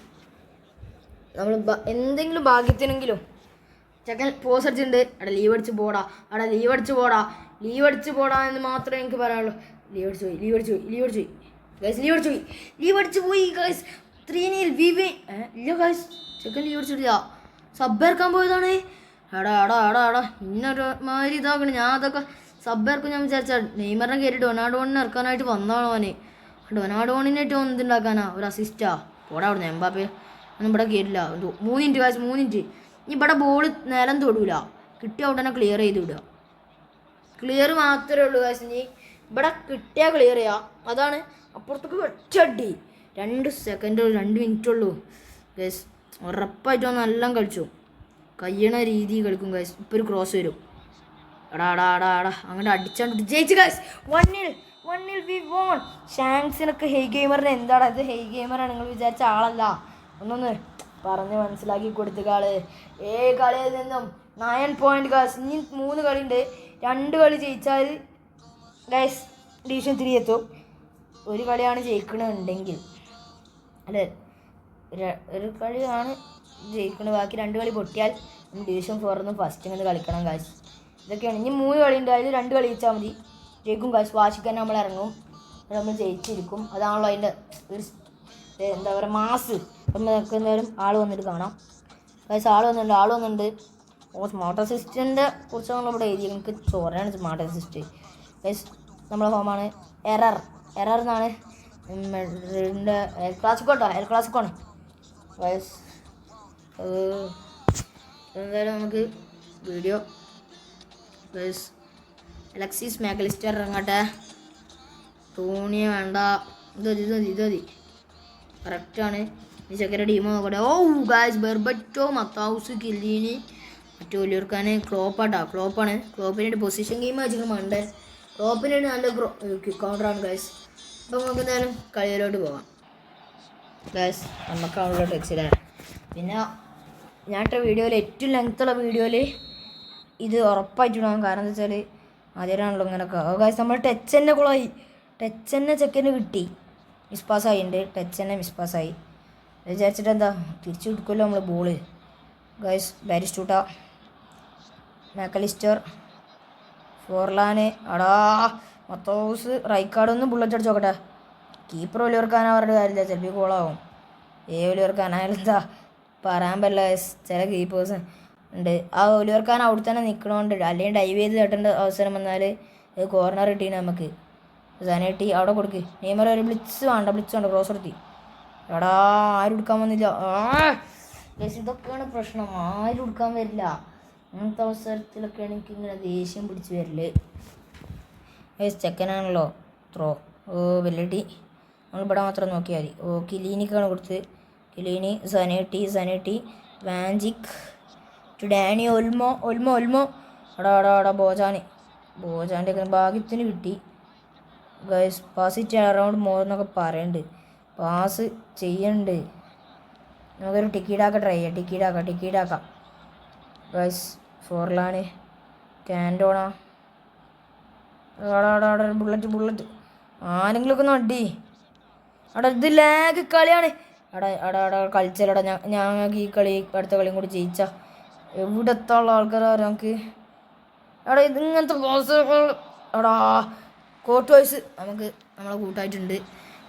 നമ്മൾ എന്തെങ്കിലും ഭാഗ്യത്തിനെങ്കിലും ചെക്കൻ പോസ് അടിച്ചിട്ടുണ്ട്. അവിടെ ലീവ് അടിച്ച് പോടാ എന്ന് മാത്രമേ എനിക്ക് പറയാനുള്ളൂ. ലീവ് അടിച്ചു പോയി ഗൈസ്. 3-0 ഇല്ല ഗൈസ്, ചെക്കൻ ലീവ് അടിച്ചിട്ടില്ല. സബ് ഇറക്കാൻ പോയതാണ്. എടാ ഇന്നൊരു മാതിരി ഇതാക്കണം. ഞാൻ അതൊക്കെ സബ് ഇറക്കും ഞാൻ വിചാരിച്ചാൽ നെയ്മറിനെ കയറി ഡൊണാഡോണിനെ ഇറക്കാനായിട്ട് വന്നതാണോ അവന്. ഡൊണാഡോണിനായിട്ട് എന്തുണ്ടാക്കാനാ, ഒരു അസിസ്റ്റാ. പോടാ അവിടെ നിന്ന് എംബാപ്പെ ഒന്നും ഇവിടെ കയറില്ല. 3 മിനിറ്റ് ഗൈസ്, 3 മിനിറ്റ്. ഇനി ഇവിടെ ബോൾ നിലം തൊടൂല, കിട്ടിയ ഉടനെ ക്ലിയർ ചെയ്ത് വിടുക. ക്ലിയർ മാത്രമേ ഉള്ളൂ ഗൈസ്. ഇനി ഇവിടെ കിട്ടിയാൽ ക്ലിയർ ചെയ്യാം, അതാണ്. അപ്പുറത്തേക്ക് ഒറ്റടി 2 സെക്കൻഡ് 2 മിനിറ്റ് ഉള്ളൂ ഗൈസ്. ഉറപ്പായിട്ടും നല്ല കളിച്ചു. കഴിയണ രീതി കളിക്കും ഗൈസ്. ഇപ്പോൾ ഒരു ക്രോസ് വരും. എടാ അങ്ങോട്ട് അടിച്ചാണ്ട് ജയിച്ചു ഗൈസ്. 1-0 we won. ഷാങ്സിനൊക്കെ ഹെയ് ഗെയിമറിന് എന്താടാ ഇത്? ഹെയ് ഗെയിമറാണ് നിങ്ങൾ വിചാരിച്ച ആളല്ല. ഒന്നൊന്ന് പറഞ്ഞ് മനസ്സിലാക്കി കൊടുത്തുകാള്. കളിയിൽ നിന്നും 9 പോയിന്റ് ഗൈസ്. ഇനി 3 കളിയുണ്ട്. 2 കളി ജയിച്ചാൽ ഗൈസ് ഡിവിഷൻ 3 എത്തും. ഒരു കളിയാണ് ജയിക്കണമെന്നുണ്ടെങ്കിൽ അല്ലേ, ഒരു കളിയാണ് ജയിക്കുന്നത്. ബാക്കി 2 കളി പൊട്ടിയാൽ ഡിവിഷൻ 4 ഫസ്റ്റ് നിന്ന് കളിക്കണം ഗൈസ്. ഇതൊക്കെയാണ്. ഇനി 3 കളി ഉണ്ട്. അതിൽ 2 കളി ജയിച്ചാൽ മതി. ജയിക്കും ഗൈസ്. വാശിക്ക് തന്നെ നമ്മൾ ഇറങ്ങും. നമ്മൾ ജയിച്ചിരിക്കും. അതാണല്ലോ അതിൻ്റെ ഒരു എന്താ പറയുക മാസ്. അപ്പം നമുക്ക് എന്തായാലും ആൾ വന്നിട്ട് കാണാം ഗൈസ്. ആൾ വന്നിട്ടുണ്ട്. സ്മാർട്ട് അസിസ്റ്റൻ്റെ കുറിച്ച് നമ്മളിവിടെ എഴുതി. എനിക്ക് ചോറാണ് സ്മാർട്ട് അസിസ്റ്റ് ഗൈസ്. നമ്മളെ ഹോമാണ് എറർ എന്നാണ് എൽ ക്ലാസിക്കോണ് ഗൈസ്. എന്തായാലും നമുക്ക് വീഡിയോ ഗൈസ്. അലക്സിസ് മാക്കലിസ്റ്റർ ഇറങ്ങട്ടെ. ടോണിയെ വേണ്ട. ഇത് മതി കറക്റ്റാണ്. ഈ ചെക്കൻ്റെ ടീം നോക്കട്ടെ. ഗൈസ് ബെർബറ്റോ, മത്താവുസ്, കില്ലീനി, മറ്റു വലിയവർക്കാണ് ക്ലോപ്പാണ്. ക്ലോപ്പിനായിട്ട് പൊസിഷൻ ഗെയിം വെച്ചിട്ട് മണ്ടൻ. ക്ലോപ്പിനായിട്ട് നല്ല കൗണ്ടറാണ് ഗൈസ്. അപ്പോൾ നമുക്ക് എന്തായാലും കളിയിലോട്ട് പോകാം ഗൈസ്. നമുക്ക് അവളോട്ട് വെച്ചില്ലേ. പിന്നെ ഞാൻ ഇട്ട വീഡിയോയിൽ ഏറ്റവും ലെങ്ത്തുള്ള വീഡിയോയിൽ ഇത് ഉറപ്പായിട്ടുണ്ടാകും. കാരണം എന്താ വെച്ചാൽ ആദ്യമാണല്ലോ ഇങ്ങനെയൊക്കെ ഗൈസ്. നമ്മൾ ടച്ച് തന്നെ കുളമായി. ടച്ച് തന്നെ ചെക്കന് കിട്ടി. മിസ്പാസ്സായിട്ടുണ്ട്. ടച്ച് തന്നെ മിസ്പാസ്സായി. വിചാരിച്ചിട്ട് എന്താ തിരിച്ചു കൊടുക്കുമല്ലോ നമ്മൾ ball guys. Batistuta, MacAllister, Forlan, Matthaus, Rijkaard. Bullet അടിച്ച് നോക്കട്ടെ. കീപ്പർ വലിയവർക്കാനാ അവരുടെ കാര്യമില്ല. ചിലപ്പോൾ ഗോളാവും. വലിയവർക്കാനായാലും എന്താ പറയാൻ പറ്റില്ല ഗൈസ്. ചില കീപ്പേഴ്സ് ഉണ്ട്. ആ വലിയവർക്കാൻ അവിടെ തന്നെ നിൽക്കണോണ്ട് അല്ലെങ്കിൽ ഡൈവ് ചെയ്ത് തട്ടേണ്ട അവസരം വന്നാൽ കോർണർ കിട്ടീന് നമുക്ക്. സനേട്ടി അവിടെ കൊടുക്ക്. നെയ്മർ ഒരു ബ്ലിറ്റ്സ് വേണ്ട. ക്രോസ് കൊടുത്തി. ആരും എടുക്കാൻ വന്നില്ല. ഗൈസ് ഇതൊക്കെയാണ് പ്രശ്നം. ആരും എടുക്കാൻ വരില്ല. അങ്ങനത്തെ അവസരത്തിലൊക്കെയാണ് എനിക്കിങ്ങനെ ദേഷ്യം പിടിച്ച് വരല് ഗൈസ്. ചെക്കനാണല്ലോ ത്രോ. വെല്ലടി നമ്മളിവിടെ മാത്രം നോക്കിയാൽ മതി. കിലീനിക്കാണ് കൊടുത്ത്. കിലീനി, സനേട്ടി, വാഞ്ചിക്, ഡാനി, ഒൽമോ. ബോജാൻ്റെ ഒക്കെ ഭാഗ്യത്തിന് കിട്ടി guys. Pass it around more എന്നൊക്കെ പറയുന്നുണ്ട്. പാസ് ചെയ്യുന്നുണ്ട്. നമുക്കൊരു ടിക്കീടാക്ക ട്രൈ ചെയ്യാം. ടിക്കീടാക്കാം ഗൈസ്. ഫോർലാന്, കാൻഡോണ. ബുള്ളറ്റ് ആരെങ്കിലുമൊക്കെ ഒന്ന് അടി. ഇത് ലാഗ് കളിയാണ്. കളിച്ചാലടാ. ഞങ്ങൾക്ക് ഈ കളി അടുത്ത കളിയും കൂടി ജയിച്ച എവിടത്തെ ഉള്ള ആൾക്കാരാ നമുക്ക്. ഇതിങ്ങനത്തെ ബോസുകൾ കോർട്ട് വൈസ് നമുക്ക് നമ്മളെ കൂട്ടായിട്ടുണ്ട്.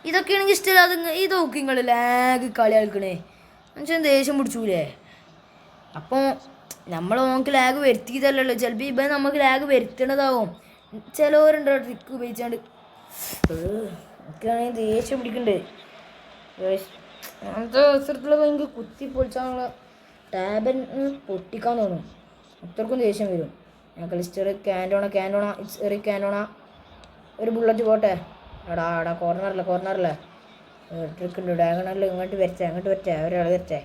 ഇതൊക്കെയാണെങ്കിൽ ഇഷ്ടമില്ല. ഇത് നോക്കി നിങ്ങൾ ലാഗ് കളി കളിക്കണേ. മനുഷ്യൻ ദേഷ്യം പിടിച്ചൂലേ. അപ്പോൾ നമ്മൾ നമുക്ക് ലാഗ് വരുത്തിയതല്ലല്ലോ. ചിലപ്പോൾ ഇപ്പം നമുക്ക് ലാഗ് വരുത്തണതാവും. ചിലവരുണ്ടോ ട്രിക്ക് ഉപയോഗിച്ചാണ്ട്. എനിക്കാണെങ്കിൽ ദേഷ്യം പിടിക്കണ്ടേ. അങ്ങനത്തെ അവസരത്തിലൊക്കെ എനിക്ക് കുത്തി പൊളിച്ചാനുള്ള ടാബിന് പൊട്ടിക്കാൻ തോന്നും. അത്രക്കും ദേഷ്യം വരും. MacAllister, Cantona. It's Eric Cantona. ഒരു ബുള്ളറ്റ് പോട്ടെ. കോർണറില്ല. ട്രിക്ക് ഉണ്ട്. ഡയഗണലിൽ ഇങ്ങോട്ട് വരട്ടെ. ഒരാൾ വരട്ടെ.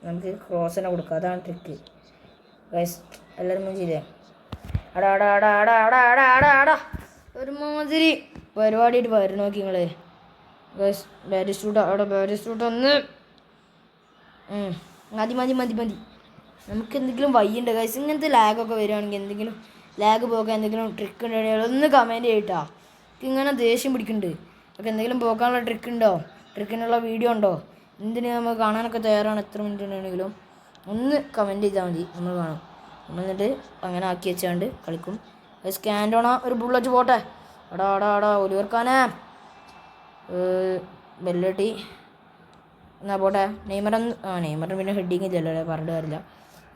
നമുക്ക് ക്രോസ് തന്നെ കൊടുക്കാം. അതാണ് ട്രിക്ക് ഗൈസ്. എല്ലാവരും മുഞ്ചില്ലേ. ഒരുമാതിരി പരിപാടിയായിട്ട് വരും നോക്കി നിങ്ങൾ ഗൈസ്. ബാരിസ്റ്റൂട്ട് ഒന്ന് മതി. നമുക്ക് എന്തെങ്കിലും വയ്യുണ്ട് ഗൈസ്. ഇങ്ങനത്തെ ലാഗൊക്കെ വരികയാണെങ്കിൽ എന്തെങ്കിലും ലാഗ് പോകാൻ എന്തെങ്കിലും ട്രിക്ക് ഉണ്ടെങ്കിൽ ഒന്ന് കമൻറ്റ് ചെയ്യട്ടാ. എനിക്ക് ഇങ്ങനെ ദേഷ്യം പിടിക്കുന്നുണ്ട്. ഒക്കെ എന്തെങ്കിലും പോകാനുള്ള ട്രിക്ക് ഉണ്ടോ? ട്രിക്കിനുള്ള വീഡിയോ ഉണ്ടോ? എന്തിന് നമുക്ക് കാണാനൊക്കെ തയ്യാറാണ്. എത്ര മിനിറ്റ് ഉണ്ടെങ്കിലും ഒന്ന് കമൻറ്റ് ചെയ്താൽ മതി. നമ്മൾ കാണും. എന്നിട്ട് അങ്ങനെ ആക്കി വെച്ചാണ്ട് കളിക്കും. സ്കാൻഡോണ ഒരു ബുള്ളറ്റ് പോട്ടെ. ഒലിവർക്കാനേ ബെല്ലട്ടി എന്നാ പോട്ടെ. നെയ്മറിന് പിന്നെ ഹെഡിങ് ഇല്ലല്ലോ. പറഞ്ഞിട്ട് കാര്യമില്ല.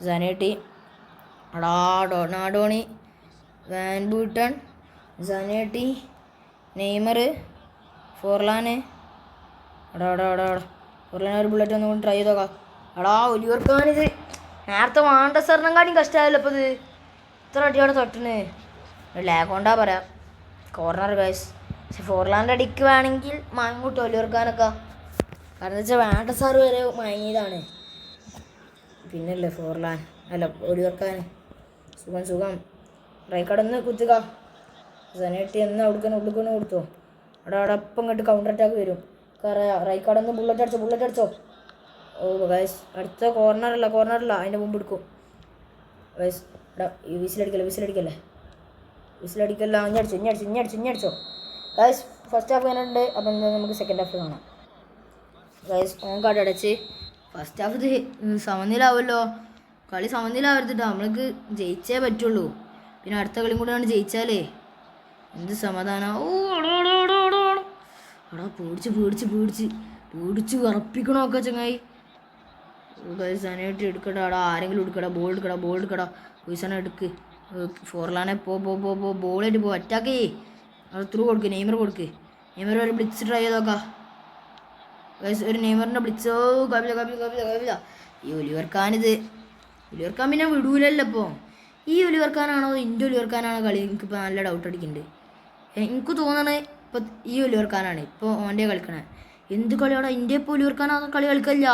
സനേട്ടി, ഡൊണാഡോണി, വാൻ ബൂട്ടൺ, സനേട്ടി, നെയ്മർ, ഫോർലാന്. ഫോർലാൻ ഒരു ബുള്ളറ്റ് ഒന്നും ട്രൈ ചെയ്ത് നോക്കാം. ഒലിവർക്കാനിത് നേരത്തെ വേണ്ട സാറിനെക്കാട്ടും കഷ്ടമായല്ലോ. അപ്പോൾ ഇത് ഇത്ര അടിയോടെ തൊട്ടിന് ലാഗ് കൊണ്ടാ പറയാം. Corner guys. പക്ഷെ ഫോർലാൻ്റെ അടിക്ക് വേണമെങ്കിൽ മാങ്ങൂട്ട് ഒലിവർക്കാനൊക്കെ കാരണം വെച്ചാൽ വേണ്ട സാറ് വരെ മയങ്ങിയതാണ്. പിന്നല്ലേ ഫോർലാൻ അല്ല ഒടിവർക്കാൻ സുഖം റൈക്കടന്ന് കുത്തുക. സനേട്ടി എന്ന് ഉള്ളിക്കണ് കൊടുത്തോ. അവിടെ അപ്പം ഇങ്ങോട്ട് കൗണ്ടർ അറ്റാക്ക് വരും. റൈക്കടന്ന് ബുള്ളറ്റ് അടിച്ചോ. ഓ ഗൈസ് അടുത്ത കോർണറല്ല അതിൻ്റെ മുമ്പ് എടുക്കും. ഗൈസ് എടാ ഈ വിസിലടിക്കല്ലേ ഇനി അടിച്ചോ ഗൈസ്. ഫസ്റ്റ് ഹാഫ് കഴിഞ്ഞിട്ടുണ്ട്. അപ്പം എന്താ നമുക്ക് സെക്കൻഡ് ഹാഫ് കാണാം ഗൈസ്. ഓൺ കാർഡ് അടച്ച് ഫസ്റ്റ് ഹാഫ് ഇത് സമനിലാവുമല്ലോ. കളി സമനിലാവരുത്തിട്ടോ, നമ്മൾക്ക് ജയിച്ചേ പറ്റുള്ളൂ. പിന്നെ അടുത്ത കളിയും കൂടെയാണ് ജയിച്ചാലേ എന്ത് സമാധാനം. ഓ എടാ പേടിച്ച് ഉറപ്പിക്കണമൊക്കെ ചങ്ങായി. സനായിട്ട് എടുക്കടാ. അവിടെ ആരെങ്കിലും എടുക്കടാ. ബോൾ എടുക്കടാ. കുയിസണ എടുക്ക്. ഫോർലാനെ പോ ബോളായിട്ട് പോ. അറ്റാക്ക് ചെയ്യേ. അവിടെ ത്രൂ കൊടുക്ക്. നെയ്മർ ഒരു ബ്ലിറ്റ്സ് ട്രൈ ചെയ്ത് നോക്കാം. ഒരു നെയ്മറിൻ്റെ ബ്ലിറ്റ്സോ. കപില ഈ ഒലിവർ ഖാൻ പിന്നെ വിടൂലല്ലോ ഇപ്പോൾ. ഈ ഒലിവർ ഖാനാണോ ഇന്ത്യ ഒലിവർ ഖാനാണോ കളി? എനിക്കിപ്പോൾ നല്ല ഡൗട്ട് അടിക്കുന്നുണ്ട്. എനിക്ക് തോന്നണേ ഇപ്പം ഈ ഒലിവർ ഖാനാണ് ഇപ്പോൾ ഓൻ്റെ കളിക്കണേ. എന്ത് കളിയാടാ ഇന്ത്യ ഇപ്പോൾ ഒലിവർ ഖാൻ കളി കളിക്കില്ല.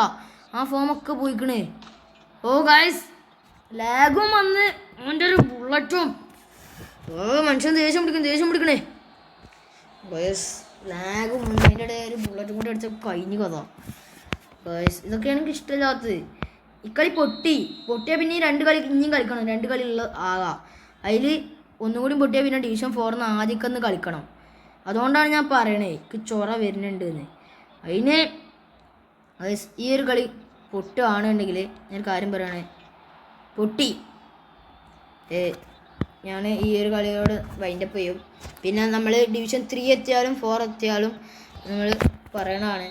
ആ ഫോമൊക്കെ പോയിക്കണേ. ഓ ഗൈസ് ലാഗും വന്ന് അവൻ്റെ ഒരു ബുള്ളറ്റും. മനുഷ്യൻ ദേഷ്യം പിടിക്കണേ ഗൈസ്. ലാഗും വന്ന് അതിൻ്റെ ഇടയിൽ ഒരു ബുള്ളറ്റും കൂടി അടിച്ച കഴിഞ്ഞു കഥ ഗൈസ്. ഇതൊക്കെയാണ് എനിക്ക് ഇഷ്ടമില്ലാത്തത്. ഇക്കളി പൊട്ടിയാൽ പിന്നെ ഈ 2 കളി ഇനിയും കളിക്കണം. 2 കളി ആകാം. അതിൽ ഒന്നുകൂടി പൊട്ടിയാൽ പിന്നെ ഡിവിഷൻ 4 ആദ്യമൊക്കെ കളിക്കണം. അതുകൊണ്ടാണ് ഞാൻ പറയണേ എനിക്ക് ചൊറ വരുന്നുണ്ട് എന്ന്. അതിന് ഈ ഒരു കളി പൊട്ടുകയാണെന്നുണ്ടെങ്കിൽ ഞാൻ കാര്യം പറയുകയാണെ പൊട്ടി ഞാൻ ഈ ഒരു കളിയോട് വൈൻഡപ്പ് ചെയ്യും. പിന്നെ നമ്മൾ ഡിവിഷൻ 3 എത്തിയാലും 4 എത്തിയാലും നമ്മൾ പറയണതാണ്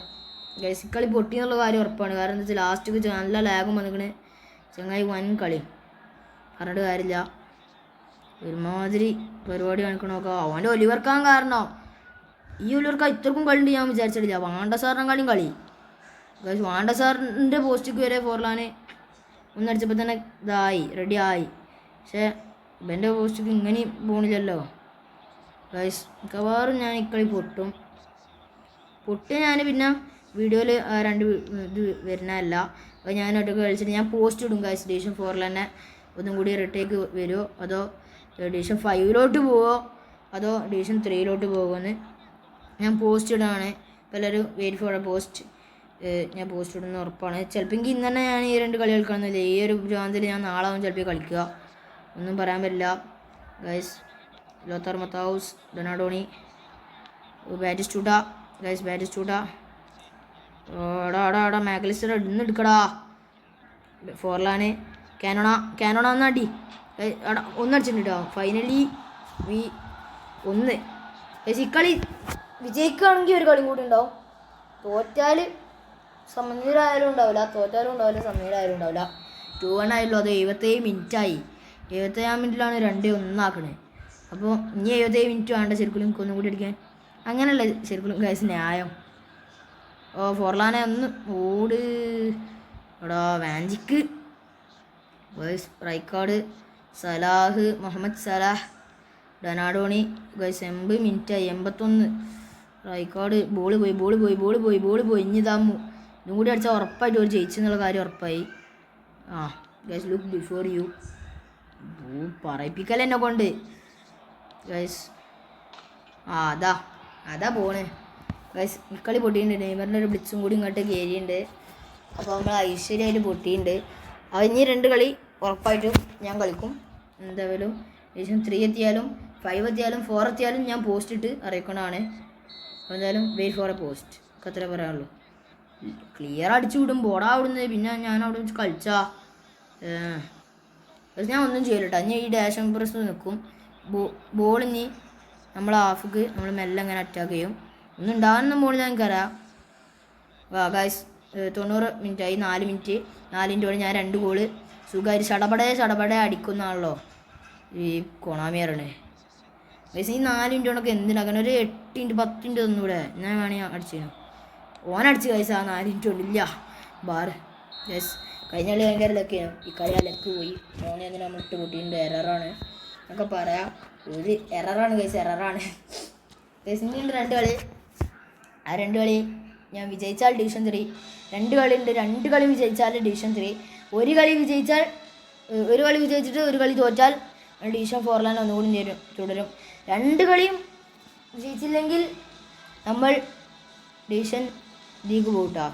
ഗൈസ്. കളി പൊട്ടി എന്നുള്ള കാര്യം ഉറപ്പാണ്. കാരണം എന്താ വെച്ചാൽ ലാസ്റ്റ് നല്ല ലാഗും വന്നിക്കണ്. ചങ്ങായി വൻ കളി പറഞ്ഞിട്ട് കാര്യമില്ല. ഒരുമാതിരി പരിപാടി കാണിക്കണമൊക്കെ അവൻ്റെ ഒലിവർ ഖാൻ കാരണം. ഈ ഒലിവർ ഖാൻ ഇത്രക്കും കളി ഉണ്ട് ഞാൻ വിചാരിച്ചിട്ടില്ല. വാണ്ട സാറിനെക്കാളും കളി ഗൈസ്. വാണ്ട സാറിൻ്റെ പോസ്റ്റിക്ക് വരെ ഫോർലാന് ഒന്നടിച്ചപ്പോൾ തന്നെ റെഡി ആയി. പക്ഷേ ഇവൻ്റെ പോസ്റ്റിക്ക് ഇങ്ങനെ പോണില്ലല്ലോ ഗൈസ്. മിക്കവാറും ഞാൻ ഇക്കളി പൊട്ടി ഞാൻ പിന്നെ വീഡിയോയിൽ 2 ഇത് വരുന്നതല്ല. അപ്പോൾ ഞാൻ ഒറ്റക്ക് കളിച്ചിട്ട് ഞാൻ പോസ്റ്റ് ഇടും ഗൈസ്. ഡിവിഷൻ 4 തന്നെ ഒന്നും കൂടി റിട്ടേക്ക് വരുമോ അതോ ഡിവിഷൻ 5 പോവോ അതോ ഡിവിഷൻ 3 പോകുമെന്ന് ഞാൻ പോസ്റ്റ് ഇടാണ്. അപ്പോൾ എല്ലാവരും വെയിറ്റ് ഫോർ എ പോസ്റ്റ്. ഞാൻ പോസ്റ്റ് ഇടുന്ന ഉറപ്പാണ്. ചിലപ്പോൾ ഇന്ന് തന്നെ ഞാൻ ഈ 2 കളി കളിക്കണമെന്നില്ല. ഈ ഒരു ഭ്രാന്തിൽ ഞാൻ നാളെ ആവും ചിലപ്പോൾ കളിക്കുക. ഒന്നും പറയാൻ പറ്റില്ല ഗൈസ്. ലോത്തർ മത്താവൂസ് ഡൊനാഡോണി ബാറ്റിസ്റ്റൂട്ട എടാ മാക്ലിസ്റ്റർ ഇന്ന് എടുക്കടാ. ഫോർലാന് കാനോണ ഒന്നടി. എടാ ഒന്നടിച്ചിട്ടുണ്ട് കേട്ടോ. ഫൈനലി ഇക്കളി വിജയിക്കുകയാണെങ്കിൽ ഒരു കളിയും കൂടി ഉണ്ടാവും. തോറ്റാൽ സമനിലായാലും ഉണ്ടാവില്ല, സമനിലായാലും ഉണ്ടാവില്ല. 2-1 ആയല്ലോ. അത് 77 മിനിറ്റായി. 77 മിനിറ്റിലാണ് 2-1 ആക്കണേ. അപ്പോൾ ഇനി 77 മിനിറ്റ് വേണ്ട ശരിക്കും ഒന്നും കൂടി അടിക്കാൻ. അങ്ങനെയല്ല ശരിക്കും ഗൈസ് ന്യായം. ഫോർലാനെ ഒന്ന് ഓട്. എടാ van Dijk guys. Rijkaard Salah Mohamed Salah Donadoni guys. 80 മിനിറ്റായി. 81. റൈക്കാർഡ് ബോൾ പോയി. ഇനി ഇതാമു ഇതും കൂടി അടിച്ചാൽ ഉറപ്പായിട്ട് ഒരു ജയിച്ചെന്നുള്ള കാര്യം ഉറപ്പായി. Guys look before you. പറയിപ്പിക്കൽ എന്നെ കൊണ്ട് ഗൈസ്. അതാ പോണേ ഗൈസ്. ഇക്കളി പൊട്ടിയിട്ടുണ്ട്. നെയ്മറിൻ്റെ ഒരു ബ്ലിറ്റ്സും കൂടി ഇങ്ങോട്ട് കയറിയുണ്ട്. അപ്പോൾ നമ്മൾ ഐശ്വര്യമായിട്ട് പൊട്ടിയിട്ടുണ്ട്. ഇനി 2 കളി ഉറപ്പായിട്ടും ഞാൻ കളിക്കും. എന്തായാലും ഡിവിഷൻ 3 എത്തിയാലും 5 എത്തിയാലും 4 എത്തിയാലും ഞാൻ പോസ്റ്റ് ഇട്ട് അറിയിക്കണതാണ്. എന്തായാലും വെയിറ്റ് ഫോർ എ പോസ്റ്റ് അത്രേ പറയാനുള്ളൂ. ക്ലിയർ അടിച്ചു വിടും ബോർഡാ അവിടുന്ന്. പിന്നെ ഞാൻ അവിടെ വെച്ച് കളിച്ചാ ഞാൻ ഒന്നും ചെയ്യില്ല. ഇനി ഈ ഡാഷ് പ്രസ് നിൽക്കും. ബോളിനി നമ്മൾ ഹാഫിക്ക് നമ്മൾ മെല്ലെ അങ്ങനെ അറ്റാക്ക് ചെയ്യും. ഒന്നും ഉണ്ടാകുന്ന ബോൾ ഞങ്ങൾക്കറിയാം. ഗൈസ് 90 മിനിറ്റായി. 4 മിനിറ്റ് 4 വരെ ഞാൻ 2 ഗോള് സുഖമായിട്ട് ചടപടേ അടിക്കുന്നതാണല്ലോ ഈ കൊണാമിയറാണ് ഗൈസ്. ഈ 4 മിനിറ്റ് കൊണ്ടൊക്കെ എന്തിനാക്കണം? ഒരു 8 മിനിറ്റ് 10 മിനിറ്റ് ഒന്നുകൂടെ ഞാൻ വേണമെങ്കിൽ അടിച്ചു. ഓനടിച്ച് ഗൈസ് ആ 4 മിനിറ്റ് കൊണ്ടില്ല ബാറ് ഗൈസ്. കഴിഞ്ഞ കളി ഭയങ്കര ലക്കാണ്. ഈ കളി ആ ലക്ക് പോയി. ഓനെ എന്തിനാ നമ്മൾ ഇട്ട് കൂട്ടിയിട്ടുണ്ട്. എററാണ് എന്നൊക്കെ പറയാം. ഒരു എററാണ് ഗൈസ്. എററാണ് ഗൈസ്. ഇനിയുണ്ട് 2 കളി. ആ 2 കളി ഞാൻ വിജയിച്ചാൽ ഡിവിഷൻ 3, 2 കളിയുണ്ട്, 2 കളി വിജയിച്ചാൽ ഡിവിഷൻ 3, ഒരു കളി വിജയിച്ചിട്ട് ഒരു കളി തോറ്റാൽ ഡിവിഷൻ 4 ഒന്നുകൂടി തുടരും. 2 കളിയും വിജയിച്ചില്ലെങ്കിൽ നമ്മൾ ഡിവിഷൻ ലീഗ് പോകട്ടാ,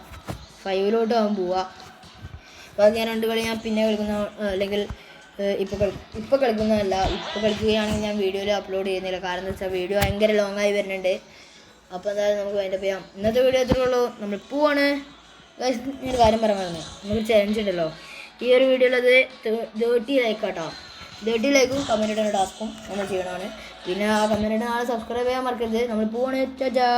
5 ആവും പോവുക. അപ്പോൾ ഞാൻ 2 കളി ഞാൻ പിന്നെ കളിക്കുന്ന, അല്ലെങ്കിൽ ഇപ്പോൾ കളിക്കുന്നതല്ല. ഇപ്പോൾ കളിക്കുകയാണെങ്കിൽ ഞാൻ വീഡിയോയിൽ അപ്ലോഡ് ചെയ്യുന്നില്ല. കാരണം എന്താ വെച്ചാൽ വീഡിയോ ഭയങ്കര ലോങ് ആയി വരുന്നുണ്ട്. അപ്പോൾ എന്തായാലും നമുക്ക് വൈൻഡപ്പ് ചെയ്യാം. ഇന്നത്തെ വീഡിയോ എത്രയേ ഉള്ളൂ. നമ്മൾ പോവാണ്. ഒരു കാര്യം പറയാൻ നമുക്ക് ചലഞ്ച് ഉണ്ടല്ലോ. ഈ ഒരു വീഡിയോയിൽ അത് 30 ലൈക്ക് കേട്ടോ. 30 ലൈക്കും കമൻറ്റ് ഇടുന്ന ടാസ്കും നമ്മൾ ചെയ്യണമാണ്. പിന്നെ ആ കമൻറ്റ് ഇടുന്ന ആളെ സബ്സ്ക്രൈബ് ചെയ്യാൻ മറക്കരുത്. നമ്മൾ പോവാണ്. ചാ